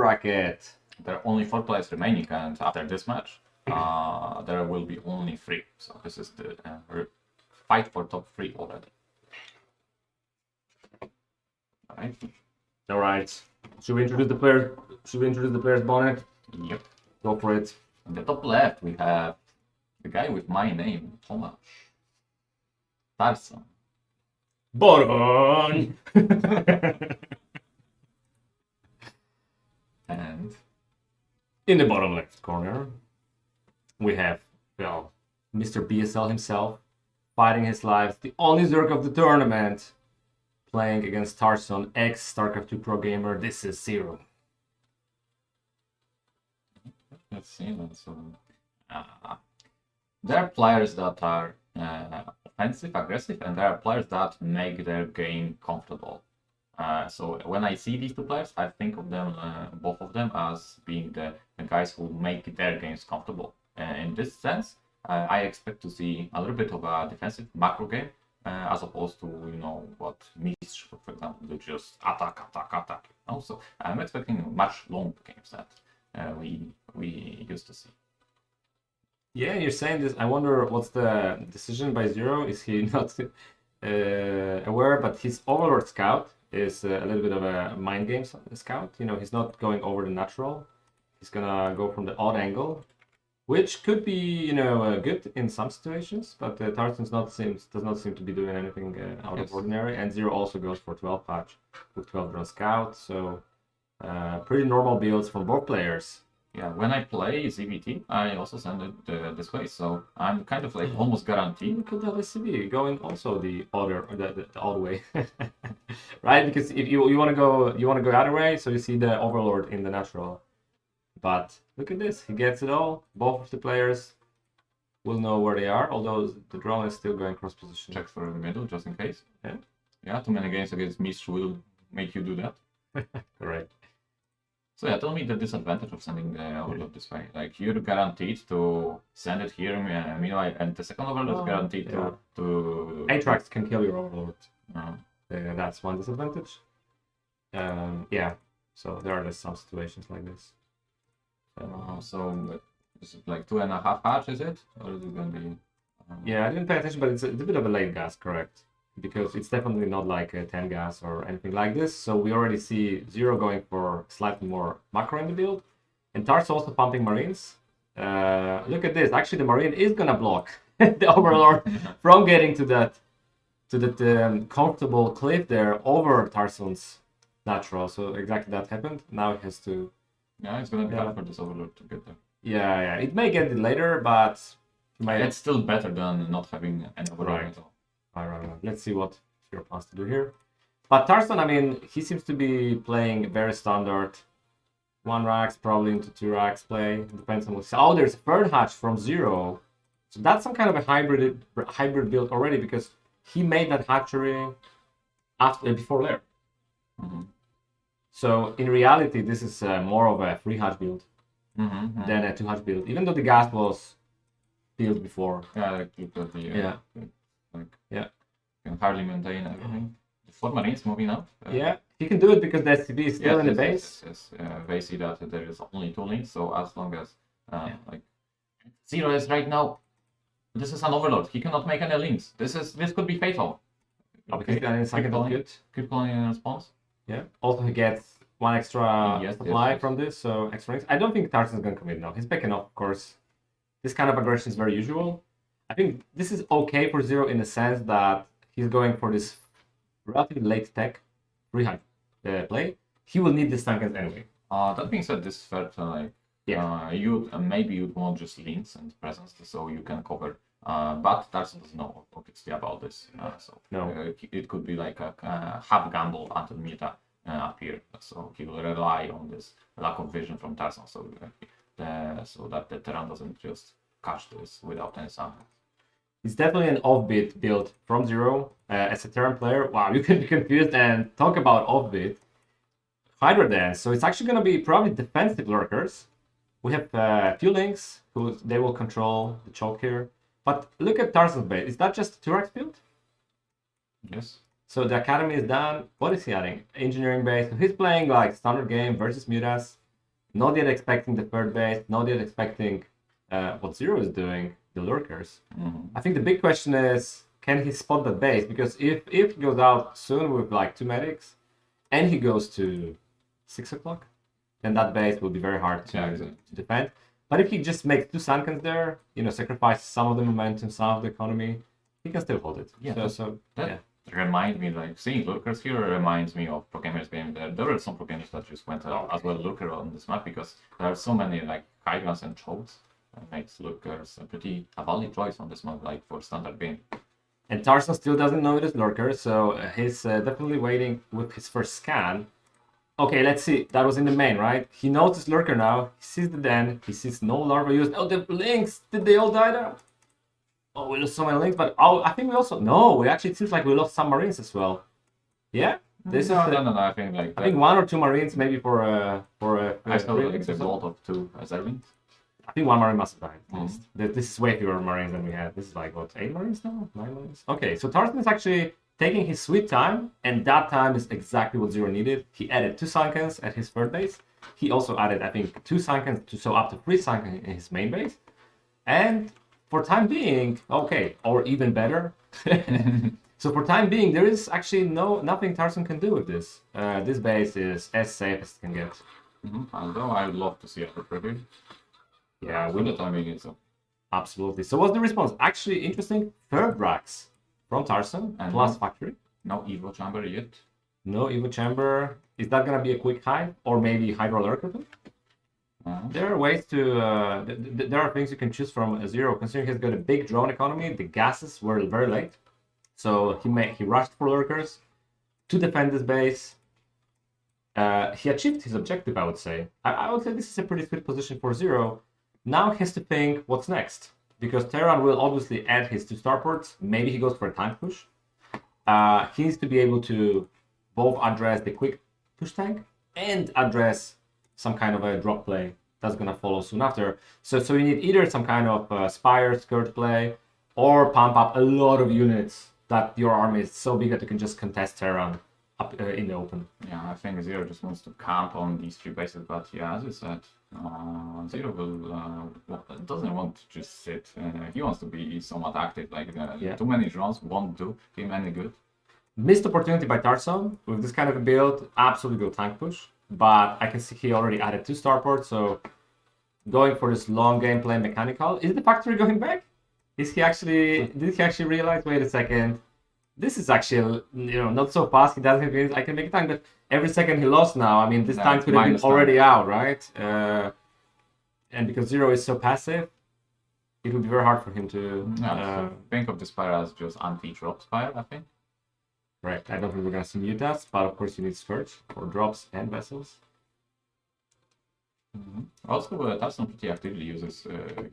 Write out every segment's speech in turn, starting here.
bracket. There are only 4 players remaining, and after this match, there will be only 3. So this is the fight for top 3 already. All right. Should we introduce the players? Bonyth? Yep. Go for it. In the top left, we have the guy with my name, Tomasz. Tarson. Boron. And in the bottom left corner, we have, well, Mr. BSL himself, fighting his life, the only Zerg of the tournament, playing against Tarson, ex-StarCraft 2 pro gamer. This is ZZZero. let's see. There are players that are offensive, aggressive, and there are players that make their game comfortable. So when I see these 2 players, I think of them, both of them, as being the guys who make their games comfortable. In this sense, I expect to see a little bit of a defensive macro game, as opposed to, you know, what MiStrZZZ, for example, do, just attack. Also, I'm expecting much long games that we used to see. Yeah, you're saying this. I wonder what's the decision by ZZZero. Is he not aware? But his Overlord Scout is a little bit of a mind game scout. You know, he's not going over the natural. He's gonna go from the odd angle, which could be, you know, good in some situations. But Tarson does not seem to be doing anything out of ordinary. And ZZZero also goes for 12 patch with 12 drone scout. So pretty normal builds from both players. Yeah, when I play ZVT, I also send it this way, so I'm kind of like almost guaranteed. You could have a CV going also the odd way, right? Because if you want to go the other way, so you see the Overlord in the natural. But look at this, he gets it all. Both of the players will know where they are, although the drone is still going cross position. Check for the middle, just in case. Yeah. Yeah, too many games against MiStrZZZ will make you do that. Correct. So yeah, tell me the disadvantage of sending the Overlord this way. Like, you're guaranteed to send it here, meanwhile, and the second Overlord is guaranteed to... Aatrax can kill your Overlord. That's one disadvantage. Yeah, so there are some situations like this. So is it like 2.5 patch, is it? Or is it gonna be... Yeah, I didn't pay attention, but it's a bit of a late gas, correct? Because it's definitely not like a 10 gas or anything like this. So we already see ZZZero going for slightly more macro in the build. And Tarson also pumping Marines. Look at this. Actually, the Marine is going to block the Overlord from getting to that comfortable cliff there over Tarson's natural. So exactly that happened. Now it has to... Yeah, it's going to be hard for this Overlord to get there. Yeah. It may get it later, but... It's still better than not having an Overlord at all. Right. Let's see what ZZZero plans to do here. But Tarson, I mean, he seems to be playing very standard 1 racks, probably into 2 racks play. Depends on what. Oh, there's a third hatch from ZZZero. So that's some kind of a hybrid build already, because he made that hatchery before lair. So in reality, this is more of a 3 hatch build than a 2 hatch build, even though the gas was built before. Yeah, can hardly maintain everything. The 4 Marines moving up. Yeah, he can do it because the SCV is still in the base. Yes. They see that there is only 2 links, so as long as like ZZZero is right now, this is an Overlord. He cannot make any links. This could be fatal. Okay, keep calling in response. Yeah. Also, he gets 1 extra supply from this, so extra links. I don't think Tarson's gonna commit now. He's backing off, of course. This kind of aggression is very usual. I think this is okay for ZZZero in the sense that he's going for this relatively late tech 3 hatch play. He will need this tankers anyway. That being said, this third, maybe you'd want just links and presence so you can cover. But Tarson doesn't know obviously about this. It could be like a half gamble until meta appear. So he will rely on this lack of vision from Tarson, so that the Terran doesn't just catch this without any sample. It's definitely an offbeat build from ZZZero. As a Terran player, wow, you can be confused and talk about offbeat. Hydra Dance, so it's actually going to be probably defensive lurkers. We have a few links who they will control the choke here. But look at Tarson's base. Is that just a 2x build? Yes. So the academy is done. What is he adding? Engineering base. So he's playing like standard game versus Mutas. not yet expecting the third base, not yet expecting what Zero is doing, the lurkers. I think the big question is, can he spot that base? Because if he goes out soon with like 2 medics, and he goes to 6 o'clock, then that base will be very hard to defend. But if he just makes 2 Sunkens there, sacrifice some of the momentum, some of the economy, he can still hold it. Yeah, yeah. Remind me, like, seeing lurkers here reminds me of pro gamers game. There were some pro gamers that just went as well lurker on this map because there are so many like Kaigas and chokes. That makes lurkers a valid choice on this map, like for standard game. And Tarson still doesn't know it is lurker, so he's definitely waiting with his first scan. Okay, let's see. That was in the main, right? He knows it's lurker now. He sees the den. He sees no larva used. Oh, the links! Did they all die there? Oh, we lost so many links, but I think we also... No, we actually, it seems like we lost some marines as well. Yeah? No, I think like... I think 1 or 2 marines maybe for a I saw like the vault of 2 Zerlings. I think 1 marine must have died, at least. This is way fewer marines than we had. This is like, what, 8 marines now? 9 marines? Okay, so Tarson is actually taking his sweet time, and that time is exactly what Zero needed. He added 2 Sunkens at his third base. He also added, I think, 2 Sunkens, so up to 3 Sunkens in his main base. And for time being, okay, or even better. So for time being, there is actually nothing Tarson can do with this. This base is as safe as it can get. Although I would love to see a preview. Yeah, with the timing is so. Absolutely. So what's the response? Actually, interesting. Third Rax from Tarson and plus factory. No Evo chamber yet. No Evo chamber. Is that gonna be a quick hive or maybe Hydro Lurker? There are ways to. There are things you can choose from Zero. Considering he's got a big drone economy, the gases were very late, so he rushed for lurkers to defend his base. He achieved his objective, I would say. I would say this is a pretty good position for Zero. Now he has to think what's next, because Terran will obviously add his 2 starports. Maybe he goes for a tank push. He needs to be able to both address the quick push tank and address some kind of a drop play that's gonna follow soon after. So you need either some kind of Spire, Skirt play, or pump up a lot of units that your army is so big that you can just contest Terran up in the open. Yeah, I think Zero just wants to camp on these 3 bases, but yeah, as you said, Zero doesn't want to just sit. He wants to be somewhat active. Like too many drones won't do him any good. Missed opportunity by Tarson with this kind of a build. Absolutely go tank push. But I can see he already added 2 starports, so going for this long gameplay mechanical. Is the factory going back? Did he actually realize, wait a second, this is actually not so fast, he doesn't have, I can make a tank, but every second he lost now, I mean this tank could have been already out, right? And because Zero is so passive, it would be very hard for him to... think of the Spire as just anti-drop Spire, I think. Right, I don't think we're gonna see mutas, but of course you need Scourge for drops and vessels. Also, Tarson pretty actively uses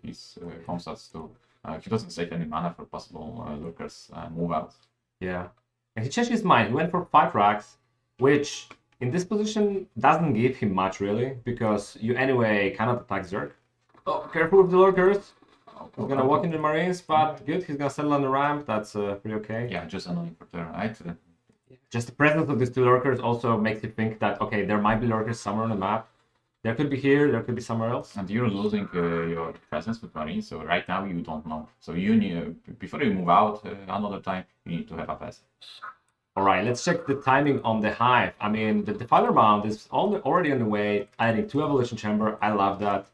his comsats too. He doesn't save any mana for possible lurkers move out. Yeah, and he changed his mind. He went for 5 racks, which in this position doesn't give him much really, because you anyway cannot attack Zerg. Oh, careful with the lurkers. He's gonna walk into Marines, but good, he's gonna settle on the ramp, that's pretty okay. Yeah, just annoying for turn, right? Just the presence of these 2 lurkers also makes you think that, okay, there might be lurkers somewhere on the map. There could be here, there could be somewhere else. And you're losing your presence with Marines, so right now you don't know. So you need, before you move out another time, you need to have a presence. Alright, let's check the timing on the hive. I mean, the Defiler Mount is already on the way, adding 2 Evolution Chamber, I love that.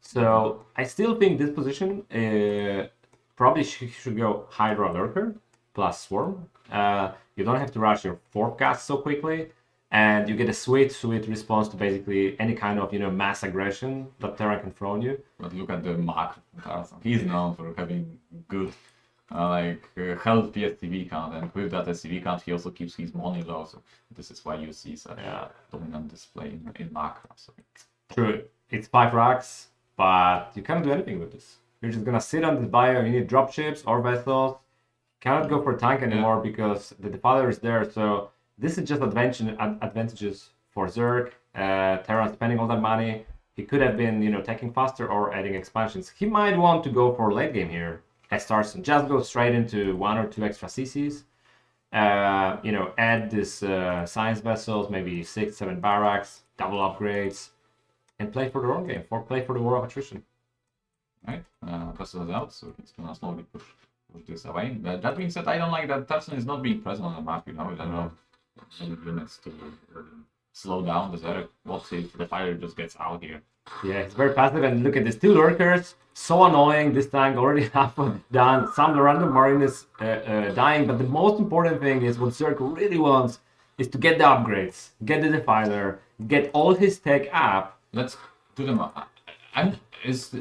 So I still think this position probably should go Hydra Lurker plus Swarm. You don't have to rush your 4th cast so quickly, and you get a sweet response to basically any kind of mass aggression that Terra can throw on you. But look at the Mac Tarson. He's known for having good healthy SCV count, and with that SCV count he also keeps his money low. So this is why you see such a dominant display in Mac. So. True, it's 5 racks. But you can't do anything with this. You're just gonna sit on this bio, you need dropships or vessels. You cannot go for tank anymore because the Defiler is there. So this is just advantages for Zerg. Terran spending all that money. He could have been, taking faster or adding expansions. He might want to go for late game here as Tarson. Just go straight into 1 or 2 extra CCs. Add this science vessels, maybe 6, 7 barracks, double upgrades. and play for the wrong game, or play for the war of attrition. Right, Tarson is out, so he's gonna slowly push this away. That being said, I don't like that Tarson is not being present on the map, you know, I don't know any units to slow down the Zerg. What if the fire just gets out here? Yeah, it's very passive, and look at these 2 lurkers, so annoying. This tank already half done, some random marine is dying, but the most important thing is what Zerg really wants is to get the upgrades, get the defiler, get all his tech up. Let's do them. Is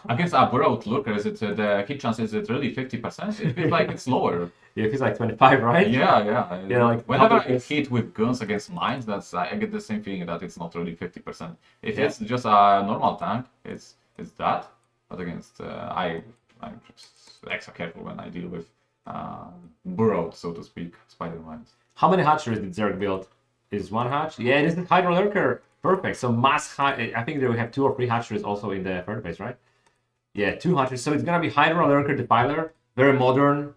against a burrowed lurker? Is it the hit chance? Is it really 50%? It feels like it's lower. Yeah, it feels like 25, right? Yeah. Yeah, like whenever I hit with guns against mines, that's I get the same feeling that it's not really 50%. If it's just a normal tank, it's that. But against I'm just extra careful when I deal with burrowed, so to speak, spider mines. How many hatcheries did Zerg build? Is 1 hatch? Yeah, it is the Hydra lurker. Perfect. So I think they will have 2 or 3 hatcheries also in the third phase, right? Yeah, 2 hatcheries. So it's gonna be Hydra lurker defiler, very modern,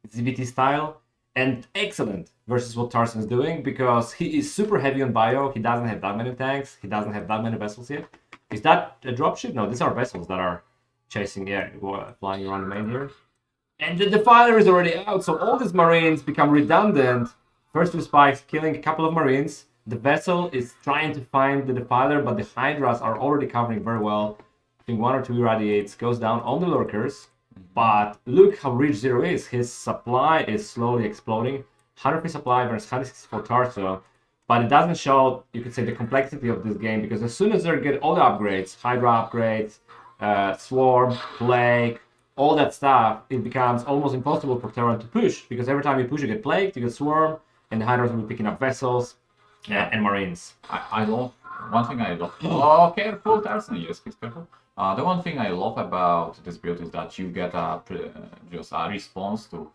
ZBT style, and excellent versus what Tarson is doing, because he is super heavy on bio. He doesn't have that many tanks. He doesn't have that many vessels yet. Is that a dropship? No, these are vessels that are chasing, flying around the main here. And the defiler is already out, so all these marines become redundant. First 2 spikes, killing a couple of marines. The vessel is trying to find the defiler, but the hydras are already covering very well. I think 1 or 2 irradiates, goes down on the lurkers. But look how rich Zero is. His supply is slowly exploding. 100 supply versus 164 Tarso. But it doesn't show, you could say, the complexity of this game, because as soon as they get all the upgrades, Hydra upgrades, Swarm, Plague, all that stuff, it becomes almost impossible for Terran to push, because every time you push, you get Plague, you get Swarm, and the Hydras will be picking up vessels and Marines. I love, one thing I love, oh, careful, Tarson, yes, please, careful. The one thing I love about this build is that you get just a response to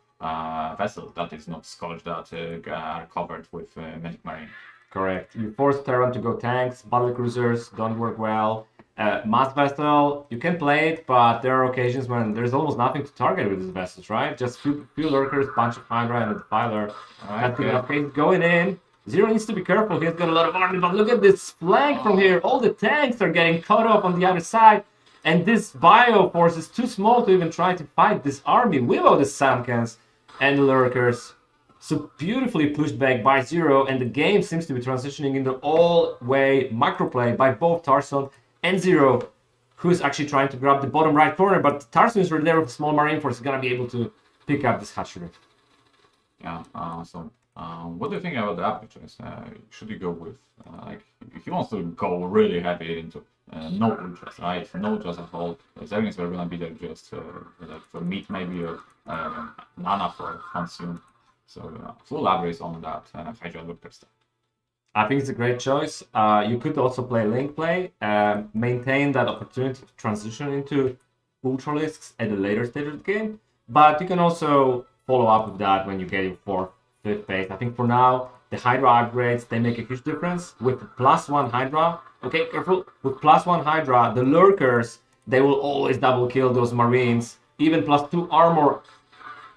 vessels that is not scorched, that are covered with Magic Marine. Correct. You force Terran to go tanks, battle cruisers don't work well. Mass vessel, you can play it, but there are occasions when there's almost nothing to target with these vessels, right? Just few lurkers, bunch of Hydra, and a defiler. That's enough. Going in. Zero needs to be careful. He's got a lot of army, but look at this flank from here. All the tanks are getting cut off on the other side, and this bio force is too small to even try to fight this army without the Samkans and the lurkers. So beautifully pushed back by Zero, and the game seems to be transitioning into all-way macro play by both Tarson and Zero, who's actually trying to grab the bottom right corner, but Tarson is right there with a small marine force, is gonna be able to pick up this hatchery. Yeah, what do you think about the apertures? Should you go with, like, if he wants to go really heavy into no ultras, right? No ultras at all. Zerglings are gonna be there just like for meat maybe, or mana for consume. So full average on that Hydra lurker stuff. I think it's a great choice. You could also play link play, maintain that opportunity to transition into ultralisks at a later stage of the game, but you can also follow up with that when you get your 4th, 5th phase. I think for now, the Hydra upgrades, they make a huge difference. With +1 Hydra, okay, careful, with +1 Hydra, the lurkers, they will always double kill those marines, even +2 armor.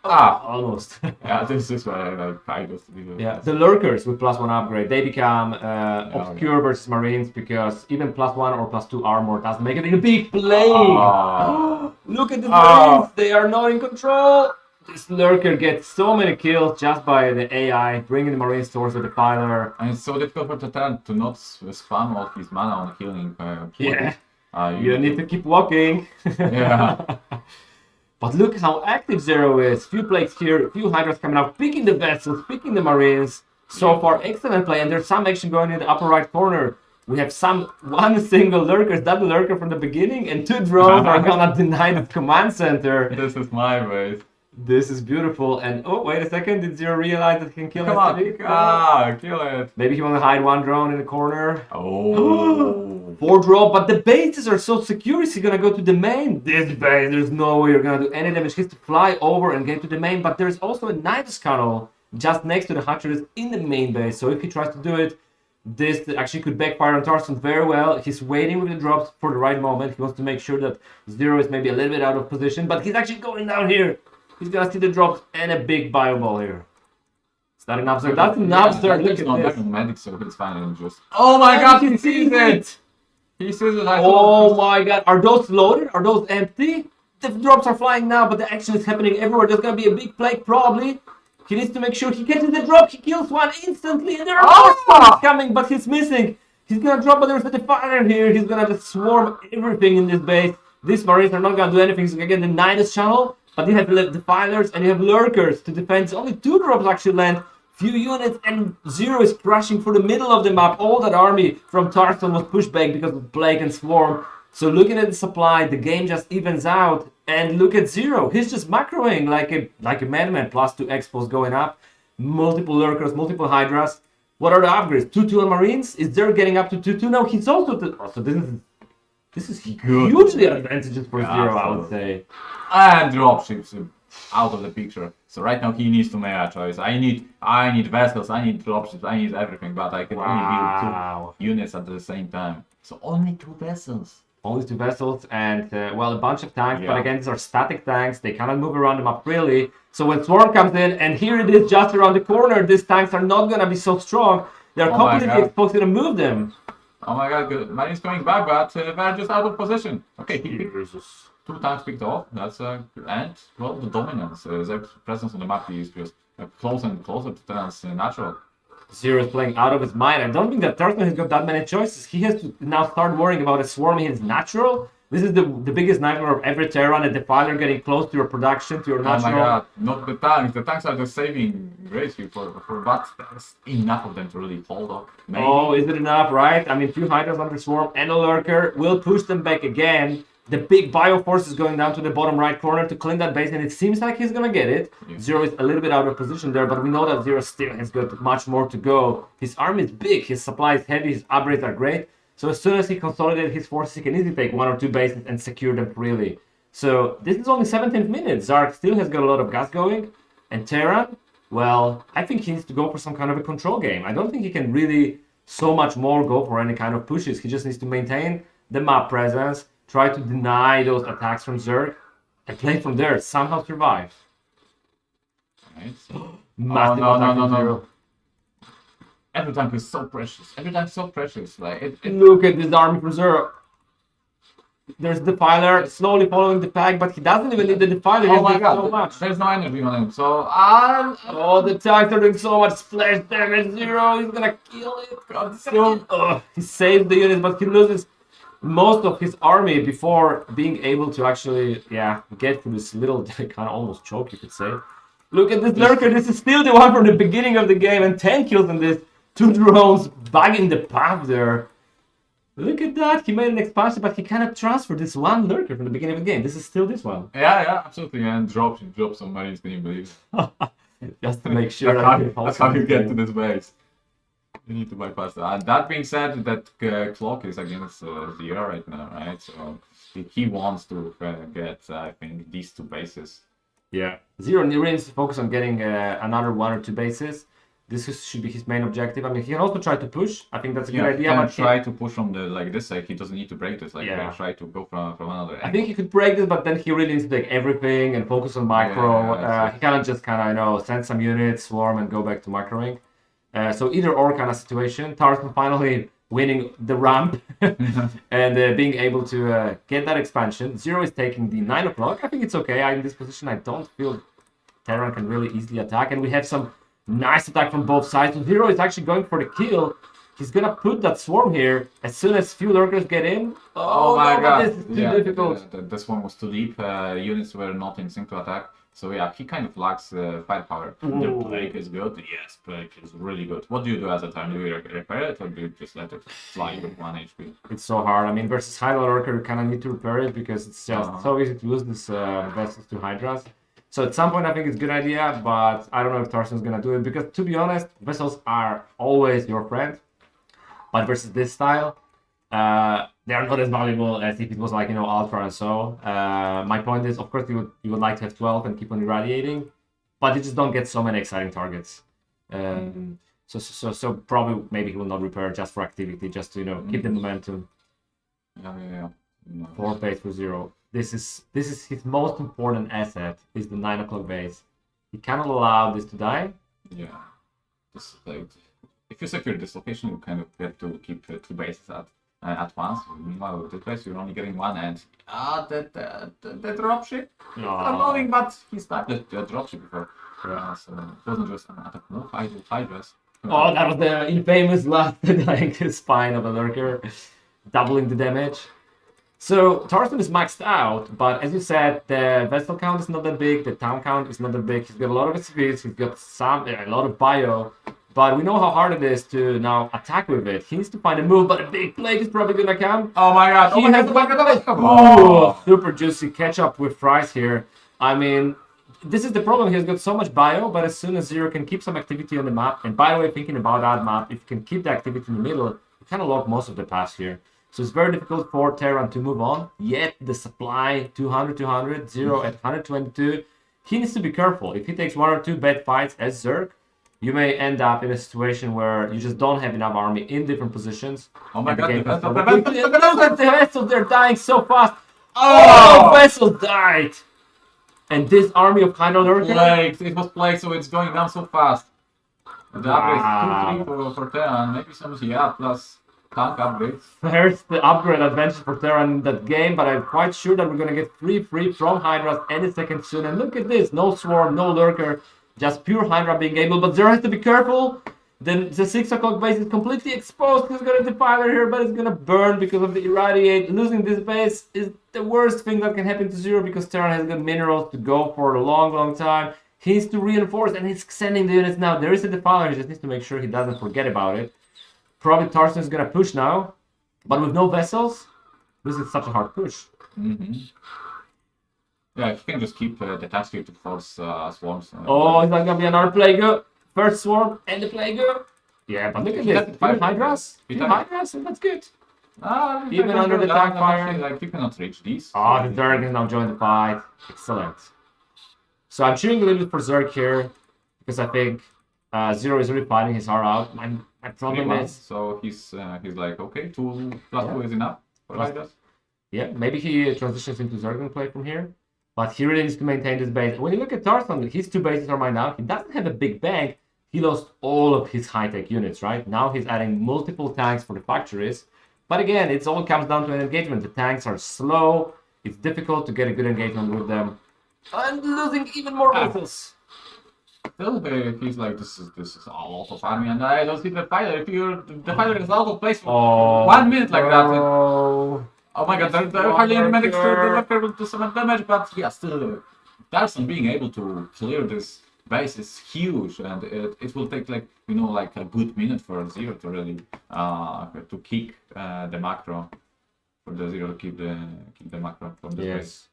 Almost. Yeah, this is what I kind of do. Yeah, the lurkers with +1 upgrade, they become obscure versus marines, because even +1 or +2 armor doesn't make it a big play. Look at the marines, they are not in control. This lurker gets so many kills just by the AI, bringing the marines towards the defiler. And it's so difficult for the Terran to not spam all his mana on healing. You need to keep walking. Yeah. But look how active Zero is. Few plagues here, few Hydras coming out, picking the vessels, picking the marines. So far, excellent play, and there's some action going in the upper right corner. We have one single lurker, double lurker from the beginning, and 2 drones are gonna deny the command center. This is my base. This is beautiful, and oh, wait a second, did Zero realize that he can kill Come on, kill it. Maybe he wanna hide 1 drone in the corner. Oh. 4 drop, but the bases are so secure, is he gonna go to the main? This base, there's no way you're gonna do any damage. He has to fly over and get to the main, but there's also a Nidus Tunnel just next to the hatcheries in the main base, so if he tries to do it, this actually could backfire on Tarson very well. He's waiting with the drops for the right moment. He wants to make sure that Zero is maybe a little bit out of position, but he's actually going down here. He's gonna see the drops and a big bio ball here. Is that an upstart? That's an upstart. Look at this. Medic, so he's fine and just. Oh my god, he sees it! He sees it. Oh my god, are those loaded? Are those empty? The drops are flying now, but the action is happening everywhere. There's gonna be a big plague probably. He needs to make sure he gets the drop. He kills one instantly, and there are more spawns coming, but he's missing. He's gonna drop, but there's a defiler here. He's gonna just swarm everything in this base. These marines are not gonna do anything. He's gonna get the Nidus channel, but you have defilers and you have lurkers to defend. Only 2 drops actually land. Few units, and Zero is crashing through the middle of the map. All that army from Tarson was pushed back because of plague and swarm. So looking at the supply, the game just evens out. And look at Zero. He's just macroing like a madman. +2 expos going up. Multiple lurkers, multiple hydras. What are the upgrades? 2-2 on marines? Is Zero getting up to 2-2 now? He's also so this is hugely advantageous for Zero, I would say. And dropships out of the picture. So right now he needs to make a choice. I need vessels, I need dropships, I need everything, but I can only build 2 units at the same time. So only 2 vessels. Only 2 vessels and, well, a bunch of tanks, but again, these are static tanks. They cannot move around the map freely. So when Swarm comes in, and here it is just around the corner, these tanks are not going to be so strong. They're completely exposed to move them. Oh my god, good. Marine's coming back, but they're just out of position. Okay, he picked 2 tanks picked off. That's and, well, the dominance. Their presence on the map is just closer and closer to Terran's natural. Zero is playing out of his mind. I don't think that Tarson has got that many choices. He has to now start worrying about a swarming his natural. This is the biggest nightmare of every Terran, a defiler getting close to your production, to your natural. Oh my god, not the tanks. The tanks are just saving gracefully but there's enough of them to really hold up. Maybe. Oh, is it enough, right? I mean, 2 hydras under swarm and a lurker will push them back again. The big bioforce is going down to the bottom right corner to clean that base, and it seems like he's gonna get it. Yeah. Zero is a little bit out of position there, but we know that Zero still has got much more to go. His army is big, his supply is heavy, his upgrades are great. So as soon as he consolidates his forces, he can easily take 1 or 2 bases and secure them freely. So this is only 17th minute. Zark still has got a lot of gas going, and Terran, well, I think he needs to go for some kind of a control game. I don't think he can really so much more go for any kind of pushes. He just needs to maintain the map presence, try to deny those attacks from Zerg, and play from there, somehow survive. Right. Massive attack from Zero. Every tank is so precious. Every tank is so precious. Like Look at this army from Zero. There's the defiler slowly following the pack, but he doesn't even need the defiler. Oh my god, so much. There's no energy on him. So oh, the tanks are doing so much splash damage. Zero, he's gonna kill it. God, he saved the units, but he loses most of his army before being able to actually, get through this little kind of almost choke, you could say. Look at this lurker. This is still the one from the beginning of the game, and 10 kills on this. 2 drones bagging the path there. Look at that. He made an expansion, but he cannot transfer this one lurker from the beginning of the game. This is still this one. Yeah, absolutely. And drop some marines, can you believe? Just to make sure that's how you get to this base. You need to bypass that. And that being said, that clock is against Zero right now, right? So he wants to get, I think, these 2 bases. Yeah. Zero needs to focus on getting another 1 or 2 bases. This should be his main objective. I mean, he can also try to push. I think that's a good idea. He can try to push from this side. He doesn't need to break this. Try to go from another angle. I think he could break this, but then he really needs to take everything and focus on micro. He cannot just send some units, swarm, and go back to macroing. So either or kind of situation. Tarson finally winning the ramp and being able to get that expansion. Zero is taking the 9 o'clock. I think it's okay. In this position, I don't feel Terran can really easily attack, and we have some nice attack from both sides. So Zero is actually going for the kill. He's gonna put that swarm here as soon as few lurkers get in. Oh my god, this is too difficult. The swarm was too deep. Units were not in sync to attack. So he kind of lacks firepower. The plague is good. Yes, plague is really good. What do you do as a time? Do you repair it or do you just let it fly with 1 HP? It's so hard. I mean, versus Hydra Lurker, you kind of need to repair it because it's just so easy to lose this vessels to Hydras. So at some point, I think it's a good idea, but I don't know if Tarson's gonna do it because, to be honest, vessels are always your friend. But versus this style, they are not as valuable as if it was like, Ultra and so. My point is, of course, you would like to have 12 and keep on irradiating, but you just don't get so many exciting targets. So probably maybe he will not repair just for activity, just to keep the momentum. Yeah. No. 4 base for Zero. This is his most important asset. Is the 9 o'clock base. He cannot allow this to die. Yeah. this like if you secure this location, you kind of get to keep two bases at once. Meanwhile, with this base, you're only getting one, and the dropship. Annoying, but he sniped the dropship before. Yeah, so it wasn't just an attack. No, Hydras. Oh, that was the infamous last like spine of a lurker, doubling the damage. So Tarson is maxed out, but as you said, the vessel count is not that big, the town count is not that big. He's got a lot of SCVs, he's got a lot of bio, but we know how hard it is to now attack with it. He needs to find a move, but a big plague is probably gonna come. Oh my god! He has Oh, super juicy catch up with Fries here. I mean, this is the problem. He's got so much bio, but as soon as Zero can keep some activity on the map, and by the way, thinking about that map, if you can keep the activity in the middle, you kind of lock most of the pass here. So it's very difficult for Terran to move on. Yet the supply 200, 200, Zero at 122. He needs to be careful. If he takes one or two bad fights as Zerg, you may end up in a situation where you just don't have enough army in different positions. oh my god! The vessels, they're dying so fast. Oh, vessels died. And this army of kind of lurkers. Plagued. It was plagued, so it's going down so fast. The upgrade is 2-3 for Terran, maybe some plus tank upgrades. There's the upgrade advantage for Terran in that game, but I'm quite sure that we're gonna get free from Hydras any second soon. And look at this, no swarm, no lurker, just pure Hydra being able. But Zero has to be careful. Then the 6 o'clock base is completely exposed. He's gonna defiler here, but it's gonna burn because of the irradiate. Losing this base is the worst thing that can happen to Zero because Terran has got minerals to go for a long time. He needs to reinforce, and he's sending the units now. There is a defiler, he just needs to make sure he doesn't forget about it. Probably Tarson is gonna push now, but with no vessels, this is such a hard push. Yeah, if you can just keep the task here to force swarms. Oh, is that gonna be another Plague? First swarm and the Plague? Yeah, but look at this. 2 Hydras? 2 Hydras, and that's good. Even under the tank fire. Like, you cannot reach these. Oh, the Zerg has now joined the fight. Excellent. So I'm cheering a little bit for Zerg here, because I think Zero is really fighting his heart out. My problem is... So he's like, okay, 2+2 is enough for Hydras. Yeah, maybe he transitions into Zerg play from here. But he really needs to maintain this base. When you look at Tarson, his 2 bases are mined out. He doesn't have a big bank. He lost all of his high-tech units, right? Now he's adding multiple tanks for the factories. But again, it all comes down to an engagement. The tanks are slow. It's difficult to get a good engagement with them. And losing even more vessels. Still, he's like, this is a lot of army, and I don't see the fighter. If the fighter is out of place for 1 minute like that. Oh my god, there are hardly any medics to do some damage, but yeah, still, Tarson being able to clear this base is huge, and it will take like a good minute for Zero to really to kick the macro, for the Zero to keep the macro from the base.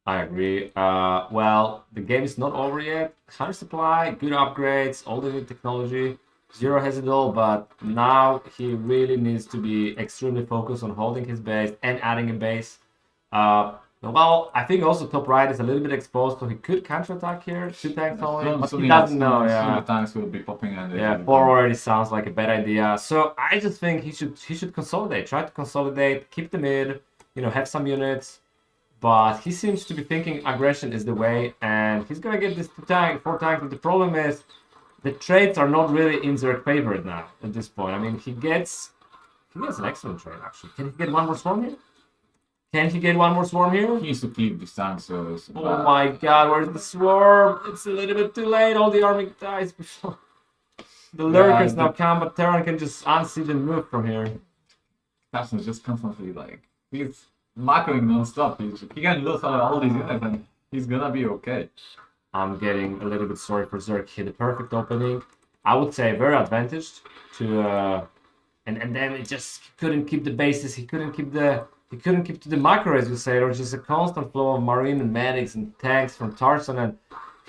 I agree. Well, the game is not over yet. High supply, good upgrades, all the new technology. Zero has it all, but now he really needs to be extremely focused on holding his base and adding a base. Well, I think also top right is a little bit exposed, so he could counterattack here. 2 tanks only, but he doesn't know. The tanks will be popping, and forward sounds like a bad idea. So I just think he should consolidate. Try to consolidate, keep the mid, have some units. But he seems to be thinking aggression is the way, and he's gonna get this 4 tanks. But the problem is, the trades are not really in their favor now at this point. I mean, he gets an excellent trade actually. Can he get one more swarm here? He needs to keep this tank. So oh my god, where's the swarm? It's a little bit too late. All the army dies before the lurkers now come, but Terran can just unsee and move from here. Tarson is just constantly like he's macroing non-stop. He can lose all these units, and he's gonna be okay. I'm getting a little bit sorry for Zerg. He had a perfect opening. I would say very advantaged to and then it just couldn't keep the bases. He couldn't keep to the macro, as you say. There was just a constant flow of marine and medics and tanks from Tarson, and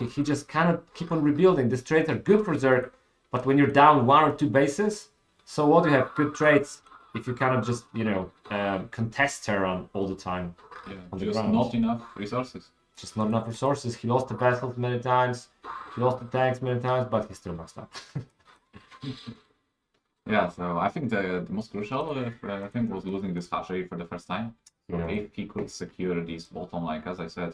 he just cannot keep on rebuilding. These trades are good for Zerg, but when you're down 1 or 2 bases, so what? You have good trades if you kind of just contest Terran all the time. Yeah, just not enough resources. Just not enough resources. He lost the vessels many times. He lost the tanks many times, but he still messed up. Yeah, so I think the most crucial thing was losing this hatchery for the first time. So if he could secure these bottom, like as I said,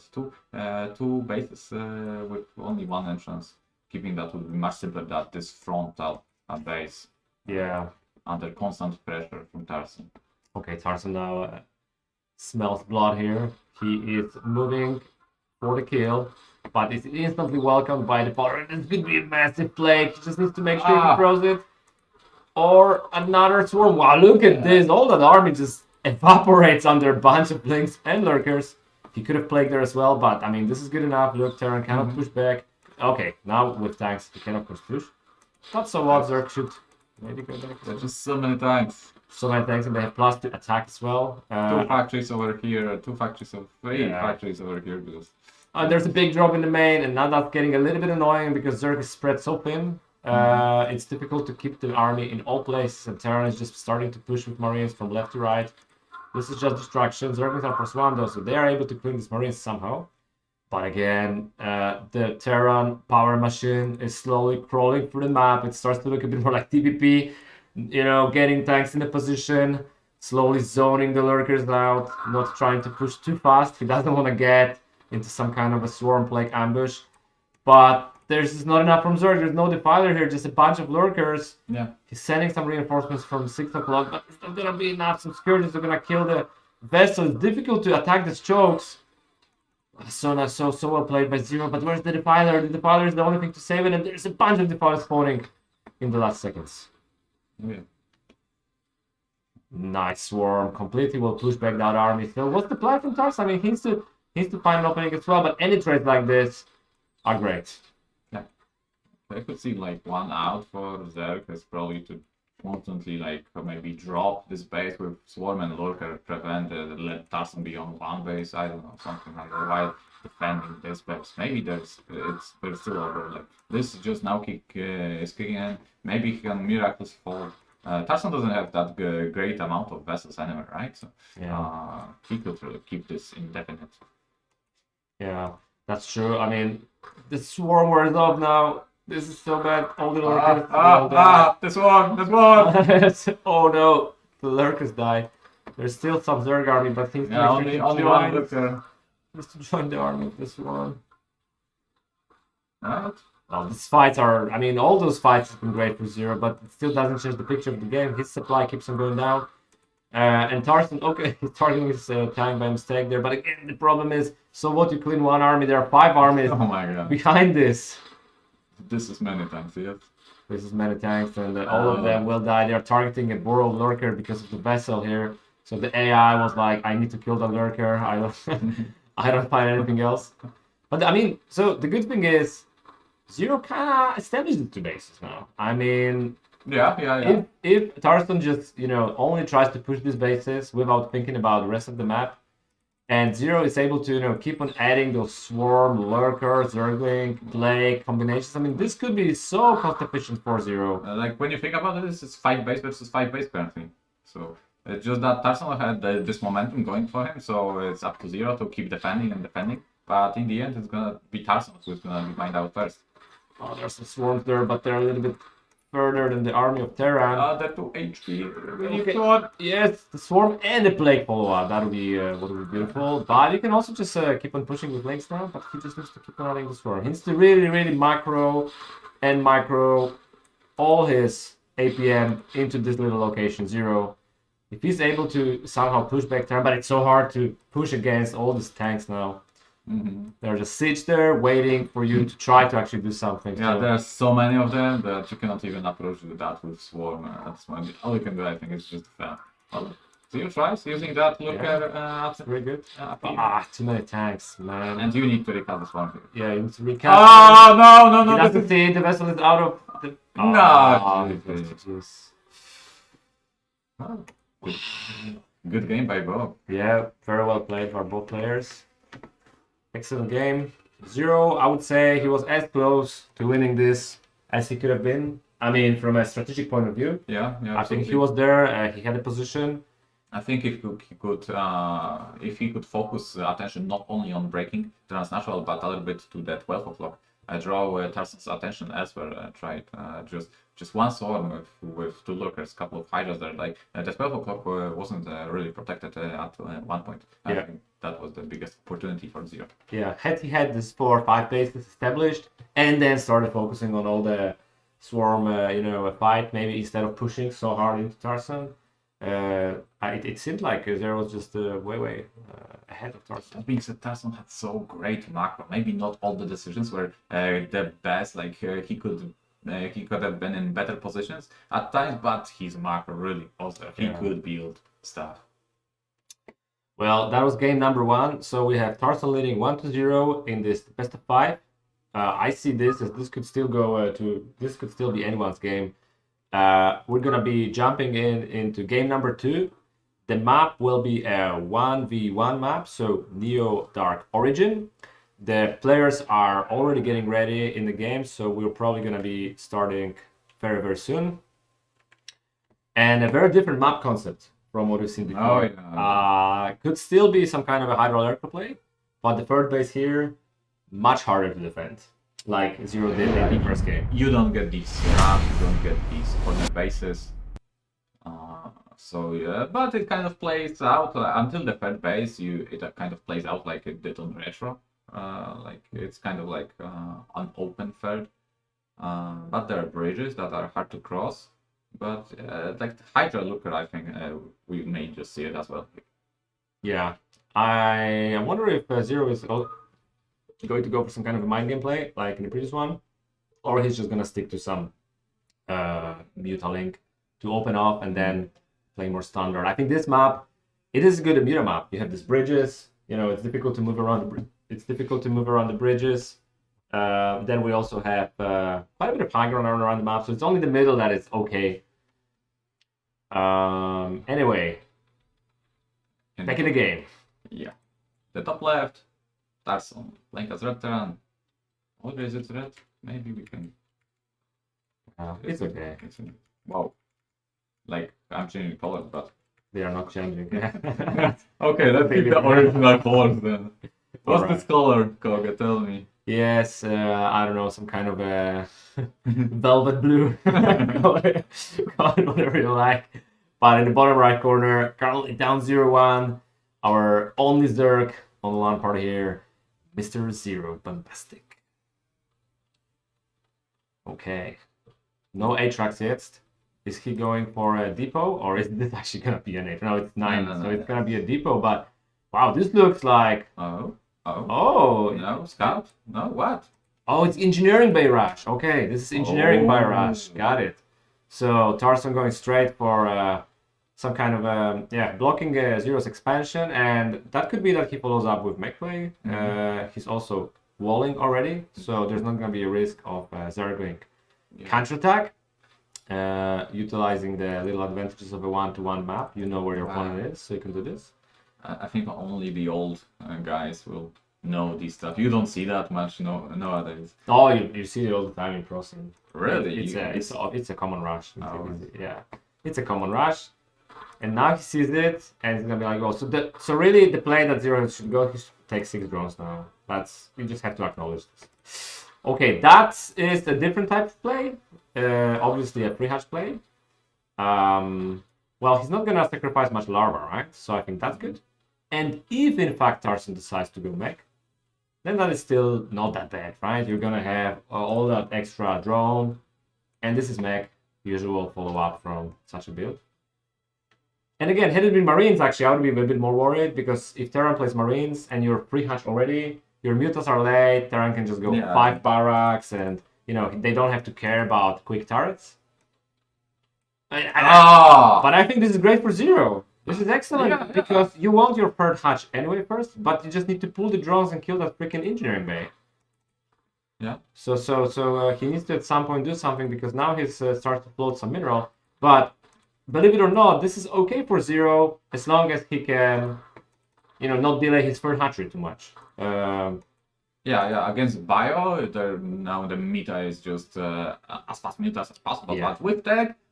two bases with only 1 entrance, keeping that would be much simpler than this frontal base Yeah. under constant pressure from Tarson. Okay, Tarson now smells blood here. He is moving for the kill, but is instantly welcomed by the power. It's going to be a massive play. He just needs to make sure he throws it. Or another swarm. Wow, look at this. All that army just evaporates under a bunch of blinks and lurkers. He could have played there as well, but I mean, this is good enough. Look, Terran cannot push back. Okay, now with tanks, he can of course push. Not so what, Zerg should maybe go back. There's just so many tanks. So many tanks, and they have plus to attack as well. 2 factories over here, 3 factories over here. Because There's a big drop in the main, and now that's getting a little bit annoying because Zerg is spread so thin. It's difficult to keep the army in all places, and Terran is just starting to push with Marines from left to right. This is just distraction. Zerglings are +1 though, so they are able to clean these Marines somehow. But again, the Terran power machine is slowly crawling through the map. It starts to look a bit more like TPP, you know, getting tanks in a position, slowly zoning the lurkers out, not trying to push too fast. He doesn't want to get into some kind of a swarm plague ambush. But there's just not enough from Zerg. There's no defiler here, just a bunch of lurkers. yeah, He's sending some reinforcements from 6 o'clock, but it's not gonna be enough. Some securities are gonna kill the vessel. It's difficult to attack these chokes. So well played by Zero, but where's the defiler? The defiler is the only thing to save it, and there's a bunch of defilers spawning in the last seconds. yeah. Nice swarm, completely will push back that army. So what's the plan from Tarson? I mean, he needs to find an opening as well, but any trades like this are great. I could see like one out for Zerg is probably to constantly like maybe drop this base with Swarm and Lurker, prevent let Tarson be on one base, I don't know, something like that, while defending this base. Maybe there's still over. Like this just now is kicking in. Maybe he can miraculously fold. Tarson doesn't have that great amount of vessels anyway, right? So Yeah. he could really keep this indefinite. Yeah, that's true. I mean, the swarm wears off now. This is so bad. All the lurkers will die. This one! Oh no, the lurkers die. There's still some Zerg army, but he's Yeah, only one lurker. Just to join the army of this one. Right? Well, these fights are, I mean, all those fights have been great for Zero, but it still doesn't change the picture of the game. His supply keeps on going down. And Tarson, okay, he's targeting his tank by mistake there, but again, the problem is, so what, you clean one army, there are 5 armies Oh my god. behind this. This is many times, yes. This is many tanks, and all of them will die. They are targeting a Burrow lurker because of the vessel here. So the AI was like, I need to kill the lurker. I don't, I don't find anything else. But I mean, so the good thing is, Zero kind of established the 2 bases now. I mean, Yeah. if Tarson just, you know, only tries to push these bases without thinking about the rest of the map, and Zero is able to, you know, keep on adding those swarm, lurkers, zergling, plague combinations. I mean, this could be so cost efficient for Zero. Like when you think about it, it's 5 base versus 5 base currently. So it's just that Tarson had this momentum going for him, so it's up to Zero to keep defending and defending. But in the end, it's gonna be Tarson who's gonna be mined out first. Oh, there's some swarms there, but they're a little bit further than the army of Terran. The 2 HP. Really Okay. good. Yes, the swarm and the plague follow-up. That would be beautiful. But you can also just keep on pushing with links now. But he just needs to keep on adding the swarm. He needs to really macro and micro all his APM into this little location, Zero. If he's able to somehow push back Terran, but it's so hard to push against all these tanks now. There's a siege there waiting for you to try to actually do something. Yeah, so. there are so many of them that you cannot even approach that with Swarm. That's one. All you can do, I think, is just defend. Well, Zero tries using that lurker. Very good. Too many tanks, man. And you need to recap the Swarm here. Yeah, you need to recap. No! He doesn't see the vessel is out of the... Jeez. Good game by Bo. Yeah, very well played by both players. Excellent game. Zero, I would say he was as close to winning this as he could have been. I mean, from a strategic point of view. Yeah. I think he was there. He had a position. I think if he could focus attention not only on breaking transnational, but a little bit to that 12 o'clock, draw Tarson's attention elsewhere. Tried just one swarm with 2 lurkers, couple of hydras there. Like the 12 o'clock wasn't really protected at one point. I think that was the biggest opportunity for Zero. Yeah, had he had this 4 or 5 bases established and then started focusing on all the swarm, fight, maybe instead of pushing so hard into Tarson, it seemed like Zero was just way ahead of Tarson. That being said, Tarson had so great macro. Maybe not all the decisions were the best. Like he could have been in better positions at times, but his macro really was there. He could build stuff. Well, that was game number 1. So we have Tarson leading 1-0 in this best of 5. I see this as this could still go this could still be anyone's game. We're gonna be jumping into game number 2. The map will be a 1v1 map, so Neo Dark Origin. The players are already getting ready in the game, so we're probably gonna be starting very soon. And a very different map concept from what we've seen before. Could still be some kind of a Hydro Electro play, but the third base here, much harder to defend. Like Zero did in the first game. You don't get these ramps, you don't get these corner bases. So yeah, but it kind of plays out until the third base. It kind of plays out like it did on Retro. Like it's kind of like an open third. But there are bridges that are hard to cross. But like the Hydra Looker, I think we may just see it as well. Yeah, I wonder if Zero is going to go for some kind of a mind game play like in the previous one, or he's just gonna stick to some Mutalink to open up and then play more standard. I think this map, it is a good Muta map. You have these bridges, it's difficult to move around the bridges. Then we also have quite a bit of high ground around the map, so it's only the middle that is okay. Anyway, back in the game. Yeah, the top left, Tarson playing as red Terran. Or is it red? Maybe we can. It's okay. Wow, like I'm changing colors, but they are not changing. Okay, let's keep the original colors then. What's this color, kogeT? Tell me. Yes, I don't know, some kind of a velvet blue. Call it whatever you like. But in the bottom right corner, currently down 0-1. Our only Zerg on the LAN Party here, MiStrZZero Bombastic. Okay. No Aatrax yet. Is he going for a depot, or is this actually gonna be an Aatrax? No, it's 9, so it's gonna be a depot. But wow, this looks like. Oh, no, scout? No, what? Oh, it's engineering bay rush. Okay, this is engineering bay rush. Got it. So Tarson going straight for some kind of blocking Zero's expansion, and that could be that he follows up with mech play. He's also walling already, so there's not gonna be a risk of Zero going counterattack. Utilizing the little advantages of a 1-to-1 map. You know where your opponent is, so you can do this. I think only the old guys will know this stuff. You don't see that much nowadays. Oh, you see it all the time in pro scene. Really? It's a common rush. Oh. Yeah, it's a common rush. And now he sees it, and it's gonna be like, oh, so really the play that Zero should go, he should take 6 drones now. You just have to acknowledge this. Okay, that is a different type of play. Obviously a free hatch play. Well, he's not gonna sacrifice much larva, right? So I think that's good. And if in fact Tarson decides to go mech, then that is still not that bad, right? You're gonna have all that extra drone, and this is mech, usual follow-up from such a build. And again, had it been Marines, actually, I would be a bit more worried, because if Terran plays Marines and you're free hatch already, your mutas are late, Terran can just go 5 barracks, and they don't have to care about quick turrets. But I think this is great for Zero. This is excellent because you want your third hatch anyway first, but you just need to pull the drones and kill that freaking engineering bay. Yeah. So he needs to at some point do something, because now he's starting to float some mineral. But believe it or not, this is okay for Zero as long as he can, not delay his third hatchery too much. Yeah. Against Bio, now the meta is just as fast mutas as possible. Yeah. But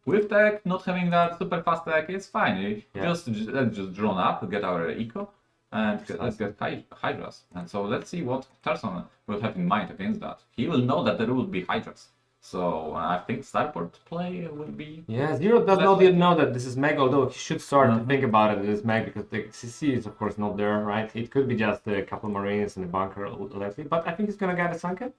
with tech, not having that super fast tech, it's fine. Let's just drone up, get our eco, and let's get Hydras. And so let's see what Tarson will have in mind against that. He will know that there will be Hydras. So I think Starport play will be... Yeah, Zero does not yet know that this is Meg, although he should start to think about it as Meg, because the CC is of course not there, right? It could be just a couple Marines in the bunker lately, but I think he's gonna get a sunken.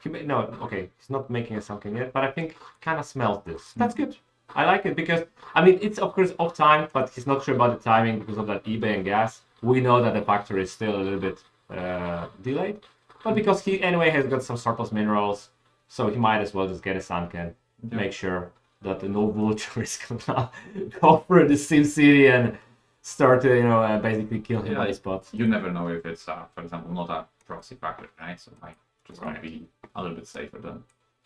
No, okay, he's not making a sunken yet, but I think he kind of smells this. That's good. I like it because, I mean, it's of course off time, but he's not sure about the timing because of that eBay and gas. We know that the factory is still a little bit delayed, but because he anyway has got some surplus minerals, so he might as well just get a sunken, make sure that the no vulture is gonna go for the Sim City and start to, basically kill him on the spot. You never know if it's, for example, not a proxy factory, right? So like, just gonna be a little bit safer than